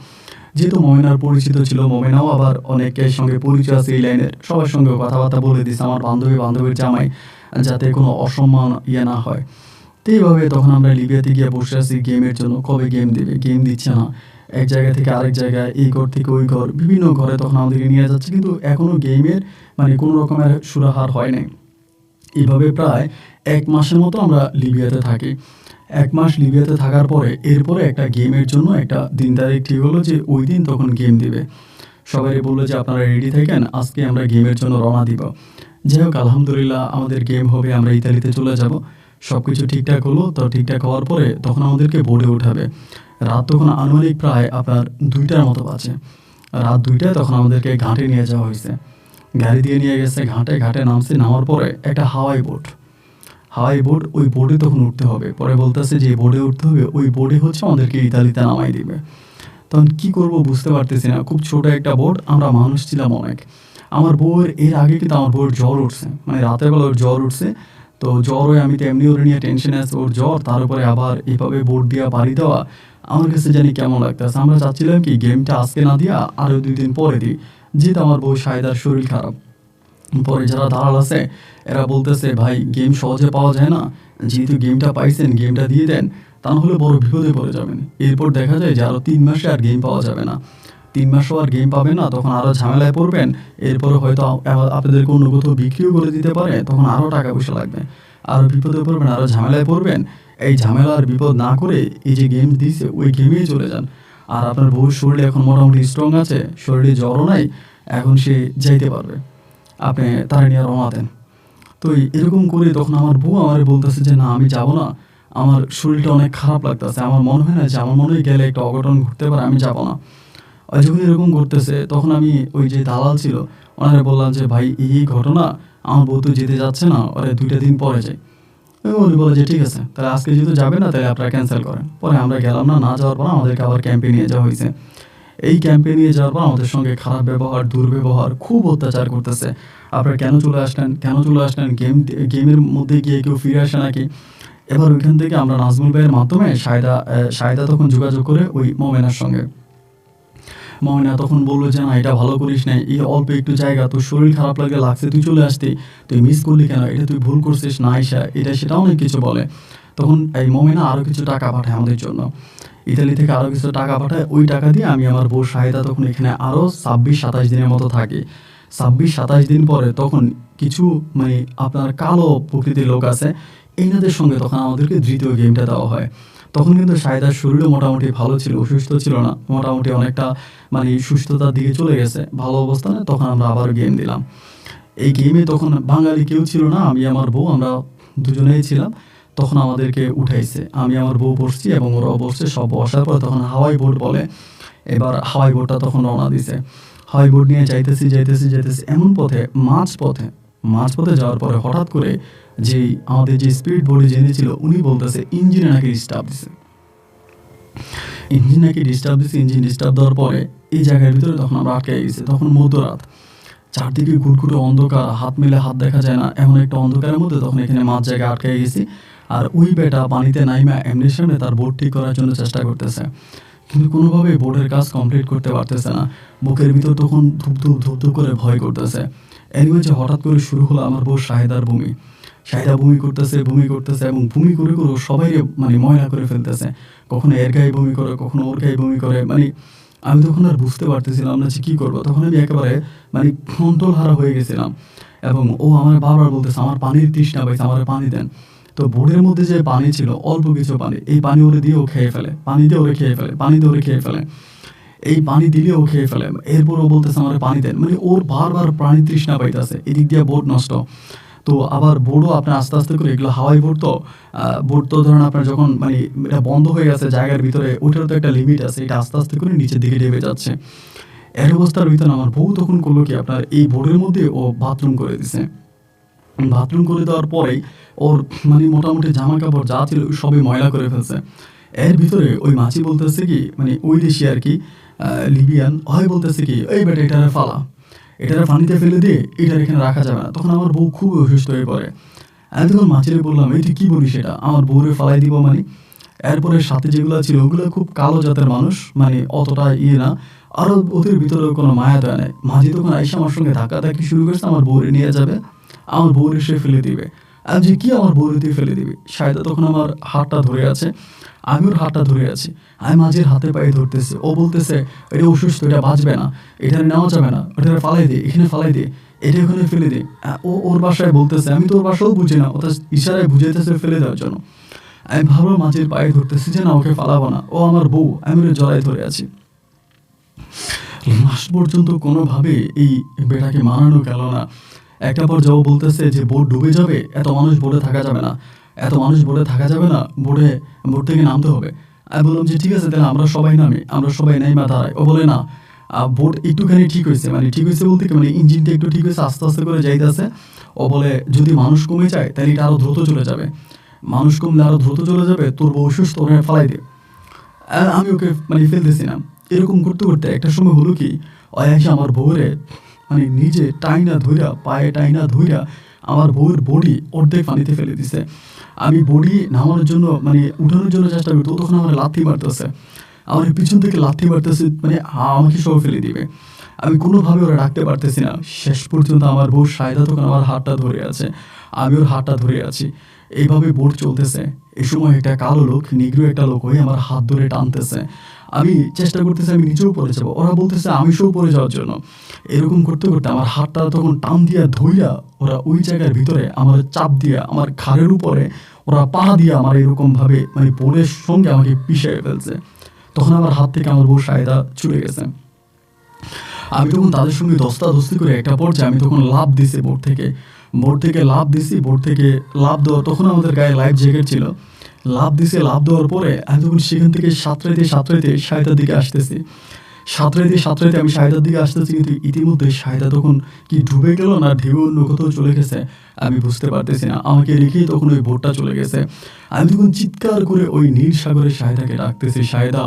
[SPEAKER 1] যেহেতু মোমেনার পরিচিত ছিল, মোমেনাও আবার অনেকের সঙ্গে পরিচয় আছে এই লাইনের, সবার সঙ্গে কথাবার্তা বলে দিছে আমার বান্ধবীর জামাই, যাতে কোনো অসম্মান না হয়। তো এইভাবে তখন আমরা লিবিয়াতে গিয়ে বসে আছি গেমের জন্য, কবে গেম দেবে, গেম দিচ্ছে না। এক জায়গা থেকে আরেক জায়গায়, এই ঘর থেকে ওই ঘর, বিভিন্ন ঘরে তখন আমাদেরকে নিয়ে যাচ্ছে, কিন্তু এখনও গেমের মানে কোনো রকমের সুরাহার হয় নাই। এইভাবে প্রায় ১ মাসের মতো আমরা লিবিয়াতে থাকি। ১ মাস লিবিয়াতে থাকার পরে এরপরে একটা গেমের জন্য একটা দিন তারিখ ঠিক হলো যে ওই দিন তখন গেম দিবে। সবাই বললো যে আপনারা রেডি থাকেন, আজকে আমরা গেমের জন্য রওনা দিব। যাই হোক, আলহামদুলিল্লাহ আমাদের গেম হবে, আমরা ইতালিতে চলে যাব। সব কিছু ঠিকঠাক হলো। তো ঠিকঠাক হওয়ার পরে তখন আমাদেরকে বোর্ডে উঠাবে। রাত তখন আনুমানিক প্রায় আপনার ২টার মতো বাজে। রাত ২টায় তখন আমাদেরকে ঘাটে নিয়ে যাওয়া হয়েছে। গাড়ি দিয়ে নিয়ে গেছে ঘাটে নামছি। নামার পরে একটা হাওয়াই বোট, ওই বোর্ডে তখন উঠতে হবে। পরে বলতেছে যে বোর্ডে উঠতে হবে, ওই বোর্ডে হচ্ছে আমাদেরকে ইতালিতে নামাই দিবে। তখন কি করব বুঝতে পারতেছি না, খুব ছোট একটা বোর্ড, আমরা মানুষ ছিলাম অনেক। আমার বউয়ের এর আগে কিন্তু আমার বউয়ের জ্বর উঠছে, মানে রাতের বেলা ওর জ্বর উঠছে। তো জ্বর হয়ে আমি তো এমনি ওর নিয়ে টেনশনে আছি, ওর জ্বর, তার উপরে আবার এভাবে বোর্ড দিয়া বাড়ি দেওয়া আমার কাছে জানি কেমন লাগতেছে। আমরা চাচ্ছিলাম কি গেমটা আজকে না দিয়া আরও ২ দিন পরে দিই, যেহেতু আমার বউ শাহেদার শরীর খারাপ। পরে যারা দালাল আছে এরা বলতেছে ভাই গেম সহজে পাওয়া যায় না, যেহেতু গেমটা পাইছেন গেমটা দিয়ে দেন, তা নাহলে বড় বিপদে পড়ে যাবেন। এরপর দেখা যায় যে আরও ৩ মাসে আর গেম পাওয়া যাবে না, ৩ মাসও আর গেম পাবে না, তখন আরও ঝামেলায় পড়বেন। এরপরে হয়তো আপনাদেরকে অন্য কোথাও বিক্রিও করে দিতে পারে, তখন আরও টাকা পয়সা লাগবে, আরও বিপদে পড়বেন, আরও ঝামেলায় পড়বেন। এই ঝামেলা আর বিপদ না করে এই যে গেম দিয়েছে ওই গেমেই চলে যান। আর আপনার বউর শরীরে এখন মোটামুটি স্ট্রং আছে, শরীরে জ্বরও নাই, এখন সে যাইতে পারবে, আপনি তারা নিয়ে রওনা দেন। তো এরকম করে তখন আমার বউ আমার বলতেছে যে না আমি যাব না, আমার শরীরটা অনেক খারাপ লাগতেছে, আমার মনে হয় না যে আমার মনে হয় গেলে একটা অঘটন ঘটতে পারে, আমি যাব না। আর যখন এরকম করতেছে তখন আমি ওই যে দালাল ছিল ওনারে বললাম যে ভাই এই ঘটনা, আমার বউ তো যেতে যাচ্ছে না, ওরে ২টা দিন পরে যাই। উনি বলে যে ঠিক আছে, তাহলে আজকে যেহেতু যাবে না তাহলে আপনারা ক্যান্সেল করেন। পরে আমরা গেলাম না, যাওয়ার পর আমাদেরকে আবার ক্যাম্পে নিয়ে যাওয়া হয়েছে। এই ক্যাম্পে নিয়ে যাওয়ার পর আমাদের সঙ্গে খারাপ ব্যবহার, দুর্ব্যবহার, খুব অত্যাচার করতেছে। আপনারা কেন চলে আসলেন, গেমের মধ্যে গিয়ে কেউ ফিরে আসে নাকি? এবার ওইখান থেকে আমরা নাজমুল ভাইয়ের মাধ্যমে শাহেদা তখন যোগাযোগ করে ওই মোমেনার সঙ্গে। মোমেনা তখন বললো যে না এটা ভালো করিস নাই, এই অল্প একটু জায়গা, তোর শরীর খারাপ লাগছে তুই চলে আসতি, তুই মিস করলি কেন, এটা তুই ভুল করছিস না আয়সা, এটা সেটা অনেক কিছু বলে। তখন এই মোমেনা আরও কিছু টাকা পাঠায় আমাদের জন্য, ইতালি থেকে আরও কিছু টাকা পাঠায়। ওই টাকা দিয়ে আমি আমার বউ শাহেদা তখন এখানে আরও ২৬-২৭ দিনের মতো থাকি। ২৬-২৭ দিন পরে তখন কিছু মানে আপনার কালো প্রকৃতির লোক আছে, এনাদের সঙ্গে তখন আমাদেরকে দ্বিতীয় গেমটা দেওয়া হয়। তখন কিন্তু শাহেদার শরীরও মোটামুটি ভালো ছিল, অসুস্থ ছিল না, মোটামুটি অনেকটা মানে সুস্থতার দিকে চলে গেছে, ভালো অবস্থানে। তখন আমরা আবার গেম দিলাম। এই গেমে তখন বাঙালি কেউ ছিল না, আমি আমার বউ, আমরা দুজনেই ছিলাম। তখন আমাদেরকে উঠাইছে, আমি আমার বউ বসছি এবং ওরাও বসছে। সব বসার পর তখন হাওয়াই বোট বলে, এবার হাওয়াই বোটটা তখন রওনা দিছে। হাওয়াই বোট নিয়ে যাইতেছি, এমন পথে মাঝপথে যাওয়ার পরে হঠাৎ করে যে আমাদের যে স্পিড বোর্ডে জেনে ছিল উনি বলতেছে ইঞ্জিনে নাকি ডিস্টার্ব দিছে, ইঞ্জিন নাকি ডিস্টার্ব দিছে। ইঞ্জিন ডিস্টার্ব দেওয়ার পরে এই জায়গার ভিতরে তখন আমরা আটকে গেছি। তখন মধ্যরাত, চারদিকে ঘুটঘুটে অন্ধকার, হাত মিলে হাত দেখা যায় না এমন একটা অন্ধকারের মধ্যে তখন এখানে মাঝ জায়গায় আটকে গেছি। আর ওই বেটা পানিতে নাইমা এমনি সামনে তার বোর্ড ঠিক করার জন্য চেষ্টা করতেছে, কিন্তু কোনোভাবেই বোর্ডের কাজ কমপ্লিট করতে পারতেছে না। বুকের ভিতর তখন ধুপ ধুপ করে ভয় করতেছে। এনিওয়ে যে হঠাৎ করে শুরু হলো আমার বউ শাহেদার বমি। শাহেদা বমি করতেছে এবং বমি করে সবাই মানে ময়লা করে ফেলতেছে। কখনো এর গায়ে বমি করে, কখনো ওর গায়ে বমি করে। মানে আমি তখন আর বুঝতে পারতেছিলাম না যে কী করবো। তখন আমি একেবারে মানে কন্ট্রোল হারা হয়ে গেছিলাম এবং ও আমার বারবার বলতেছে আমার পানির তৃষ্ণা পাইছে, আমার পানি দেন। তো বোর্ডের মধ্যে যে পানি ছিল অল্প কিছু পানি, এই পানি ওরে দিয়ে ও খেয়ে ফেলে, পানি দিয়ে ওরে খেয়ে ফেলে, পানি দিয়ে ওরে খেয়ে ফেলে, এই পানি দিলে ও খেয়ে ফেলে। এরপর ও বলতেছে আমার পানি দেন, মানে ওর বারবার পানি তৃষ্ণা পাইতেছে। এদিক দিয়ে বোর্ড নষ্ট। তো আবার বোর্ডও আপনার আস্তে আস্তে করে এগুলো হাওয়াই বোর্ড তো ধরেন আপনার যখন মানে এটা বন্ধ হয়ে গেছে জায়গার ভিতরে, ওটার তো একটা লিমিট আছে, এটা আস্তে আস্তে করে নিচের দিকে নেমে যাচ্ছে। এর অবস্থার ভিতরে আমার বউ তখন করলো কি আপনার এই বোর্ডের মধ্যে ও বাথরুম করে দিছে। বাথরুম করে দেওয়ার পরেই ওর মানে মোটামুটি জামা কাপড় যা ছিল সবই ময়লা করে ফেলছে। এর ভিতরে ওই মাছি বলতেছে কি মানে ওই দেশি আর কি লিবিয়ান হয় বলতেছে কি এই বেটা এটারে ফালা, এটারে পানিতে ফেলে দিয়ে এটার এখানে রাখা যাবে না। তখন আমার বউ খুব অসুস্থ হয়ে পড়ে। আমি তখন মাছিরে বললাম এই তুই কী বলিস, সেটা আমার বউরে ফালাই দিব মানে। এরপরে সাথে যেগুলো ছিল ওগুলো খুব কালো জাতের মানুষ, মানে অতটা না, আরও ওদের ভিতরে কোনো মায়া দয়া নেই। মাঝি তখন আইসা আমার সঙ্গে ধাক্কাধাক্কি শুরু করছে, আমার বউরে নিয়ে যাবে, আমার বউরে সে ফেলে দিবে। আমি যে কী আমার বউরে দিয়ে ফেলে দিবি? শায়দা তখন আমার হাতটা ধরে আছে, আমি ওর হাতটা ধরে আছি। আমি মাঝির হাতে পায়ে ধরতেছি, ও বলতেছে এটা অসুস্থ, এটা বাঁচবে না, এটা নেওয়া যাবে না, ওটা ফালাই দে, এখানে ফালাই দে, এটা ওখানে ফেলে দে। ওর বাসায় বলতেছে, আমি তো ওর বাসাও বুঝি না, ওটা ইশারায় বুঝাইতেছে ফেলে দেওয়ার জন্য। আমি ভাবলাম মাঝির পায়ে ধরতেছি যে না ওকে ফালাবো না, ও আমার বউ, আমি ওর জড়ায় ধরে আছি। লাস্ট পর্যন্ত কোনোভাবে এই বেটাকে মানানো গেল না। একটা পর যাও বলতেছে যে বোট ডুবে যাবে, এত মানুষ বোটে থাকা যাবে না, এত মানুষ বোটে থাকা যাবে না, বোট থেকে নামতে হবে। আমি বললাম যে ঠিক আছে তাহলে আমরা সবাই নামি, আমরা সবাই নাইমা দাঁড়াই। ও বলে না বোট একটুখানি ঠিক হয়েছে, মানে ঠিক হয়েছে বলতে কি মানে ইঞ্জিনটা একটু ঠিক হয়েছে, আস্তে আস্তে করে যাইতেছে। ও বলে যদি মানুষ কমে যায় তাহলে এটা আরও দ্রুত চলে যাবে, মানুষ কমলে আরও দ্রুত চলে যাবে, তোর বউ অসুস্থ, ওরা ফালাই দে। আমি ওকে মানে ফেলতেছি না। এরকম করতে করতে একটা সময় হলো কি ওই এসে আমার বউরে মানে নিজে টাইনা ধইরা, পায়ে টাইনা ধইরা আমার বউয়ের বডি অর্ধেক পানিতে ফেলে দিছে। আমি বডি নামানোর জন্য মানে উঠানোর জন্য চেষ্টা করি, তো তখন আমার লাথি মারতেছে, আমার পিছন থেকে লাথি মারতেছে, মানে আমাকে সব ফেলে দিবে। আমি কোনোভাবে ওরা রাখতে পারতেছি না। শেষ পর্যন্ত আমার বউ শায়দা তখন আমার হাতটা ধরে আছে, আমি ওর হাতটা ধরে আছি। এইভাবে বোট চলতেছে। এই সময় একটা কালো লোক, নিগ্রো একটা লোক হয়ে আমার হাত ধরে টানতেছে। আমি চেষ্টা করতেছি আমি নিচেও পড়ে যাবো, ওরা বলতেছে আমি সেও পড়ে যাওয়ার জন্য। এরকম করতে করতে আমার হাতটা তখন টান দিয়া ধইরা ওরা ওই জায়গার ভিতরে আমার চাপ দিয়া আমার ঘাড়ের উপরে ওরা পা দিয়ে আমার এরকমভাবে মানে বোটের সঙ্গে আমাকে পিষিয়ে ফেলছে। তখন আমার হাত থেকে আমার বউ শায়দা ছুটে গেছে। আমি তখন তাদের সঙ্গে ধস্তাধস্তি করে একটা পর্যায়ে আমি তখন লাফ দিছি বোট থেকে লাফ দিছি। বোট থেকে লাফ দেওয়া তখন আমাদের গায়ে লাইফ জ্যাকেট ছিল। লাফ দেওয়ার পরে আমি তখন সেখান থেকে সাঁতরাইতে শায়দার দিকে আসতেছি। সাঁতরাইতে আমি শায়দার দিকে আসতেছি, কিন্তু ইতিমধ্যে শায়দা তখন কি ডুবে গেল না ঢেউ অন্য কোথাও চলে গেছে আমি বুঝতে পারতেছি না। আমাকে রেখেই তখন ওই বোটটা চলে গেছে। আমি তখন চিৎকার করে ওই নীল সাগরে শায়দাকে ডাকতেছি, শায়দা,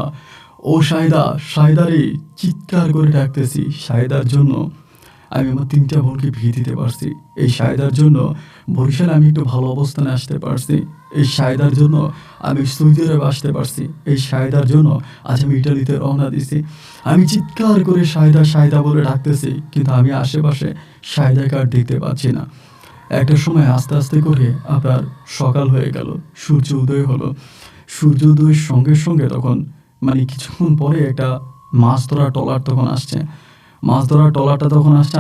[SPEAKER 1] ও শায়দা রে, চিৎকার করে ডাকতেছি। শায়দার জন্য আমি আমার 3টা বোনকে বিয়ে দিতে পারছি। এই শায়দার জন্য বরিশালে আমি একটু ভালো অবস্থানে আসতে পারছি। এই শায়দার জন্য আমি সৌদি আরবে আসতে পারছি। এই শায়দার জন্য আজ আমি ইটালিতে রওনা দিছি। আমি চিৎকার করে শায়দা বলে ডাকতেছি, কিন্তু আমি আশেপাশে শায়দাকে আর দেখতে পাচ্ছি না। একটা সময় আস্তে আস্তে করে আপনার সকাল হয়ে গেল, সূর্য উদয় হলো। সূর্য উদয়ের সঙ্গে সঙ্গে তখন মানে কিছুক্ষণ পরে একটা মাছ ধরার ট্রলার তখন আসছে।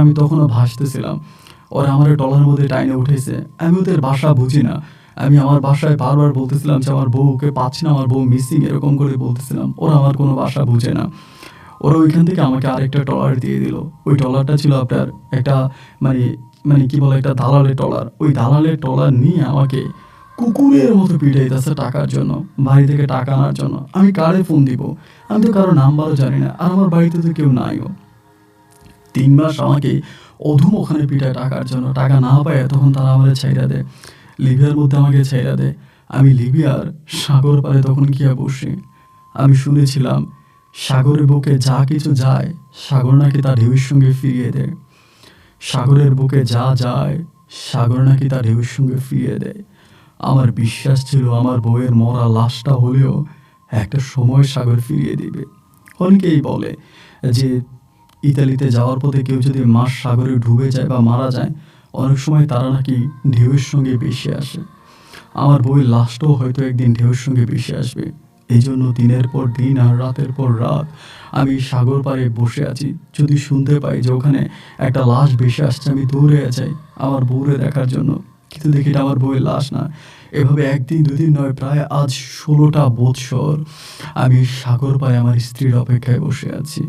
[SPEAKER 1] আমি তখনও ভাসতেছিলাম। ওরা আমার ট্রলারের মধ্যে টাইনে উঠেছে। আমি ওদের ভাষা বুঝি না। আমি আমার ভাষায় বারবার বলতেছিলাম যে আমার বউকে পাচ্ছি না, আমার বউ মিসিং, এরকম করে বলতেছিলাম। ওরা আমার কোনো ভাষা বুঝে না। ওরা ওইখান থেকে আমাকে আরেকটা ট্রলার দিয়ে দিল। ওই ট্রলারটা ছিল আপনার একটা মানে কি বলে একটা দালালের ট্রলার। ওই দালালের ট্রলার নিয়ে আমাকে কুকুরের মতো পিটাইতেছে টাকার জন্য, বাড়ি থেকে টাকা আনার জন্য। আমি কারে ফোন দিব? আমি তো কারো নাম্বারও জানি না, আর আমার বাড়িতে তো কেউ নাইও। 3 মাস আমাকে অধম ওখানে পিটায় টাকার জন্য। টাকা না পায় তখন তারা আমাদের ছাইড়া দেয়, লিবিয়ার মধ্যে আমাকে ছাইড়া দেয়। আমি লিবিয়ার সাগর পাড়ে তখন গিয়া বসি। আমি শুনেছিলাম সাগরের বুকে যা কিছু যায় সাগর নাকি তার ঢেউয়ের সঙ্গে ফিরিয়ে দেয়। সাগরের বুকে যা যায় সাগর নাকি তার ঢেউয়ের সঙ্গে ফিরিয়ে দেয়। আমার বিশ্বাস ছিল আমার বউয়ের মরা লাশটা হলেও একটা সময় সাগর ফিরিয়ে দিবে। অনেকেই বলে যে ইতালিতে যাওয়ার পথে কেউ যদি মাছ সাগরে ডুবে যায় বা মারা যায়, অনেক সময় তারা নাকি ঢেউয়ের সঙ্গে ভেসে আসে। আমার বউয়ের লাশটাও হয়তো একদিন ঢেউয়ের সঙ্গে ভেসে আসবে। এই জন্য দিনের পর দিন আর রাতের পর রাত আমি সাগর পাড়ে বসে আছি। যদি শুনতে পাই যে ওখানে একটা লাশ ভেসে আসছে, আমি দৌড়ে যাই আমার বউরে দেখার জন্য, কিন্তু দেখি এটা আমার বউয়ের লাশ না। এভাবে একদিন দুদিন নয়, প্রায় আজ 16টা বৎসর আমি সাগর পাড়ে আমার স্ত্রীর অপেক্ষায় বসে আছি।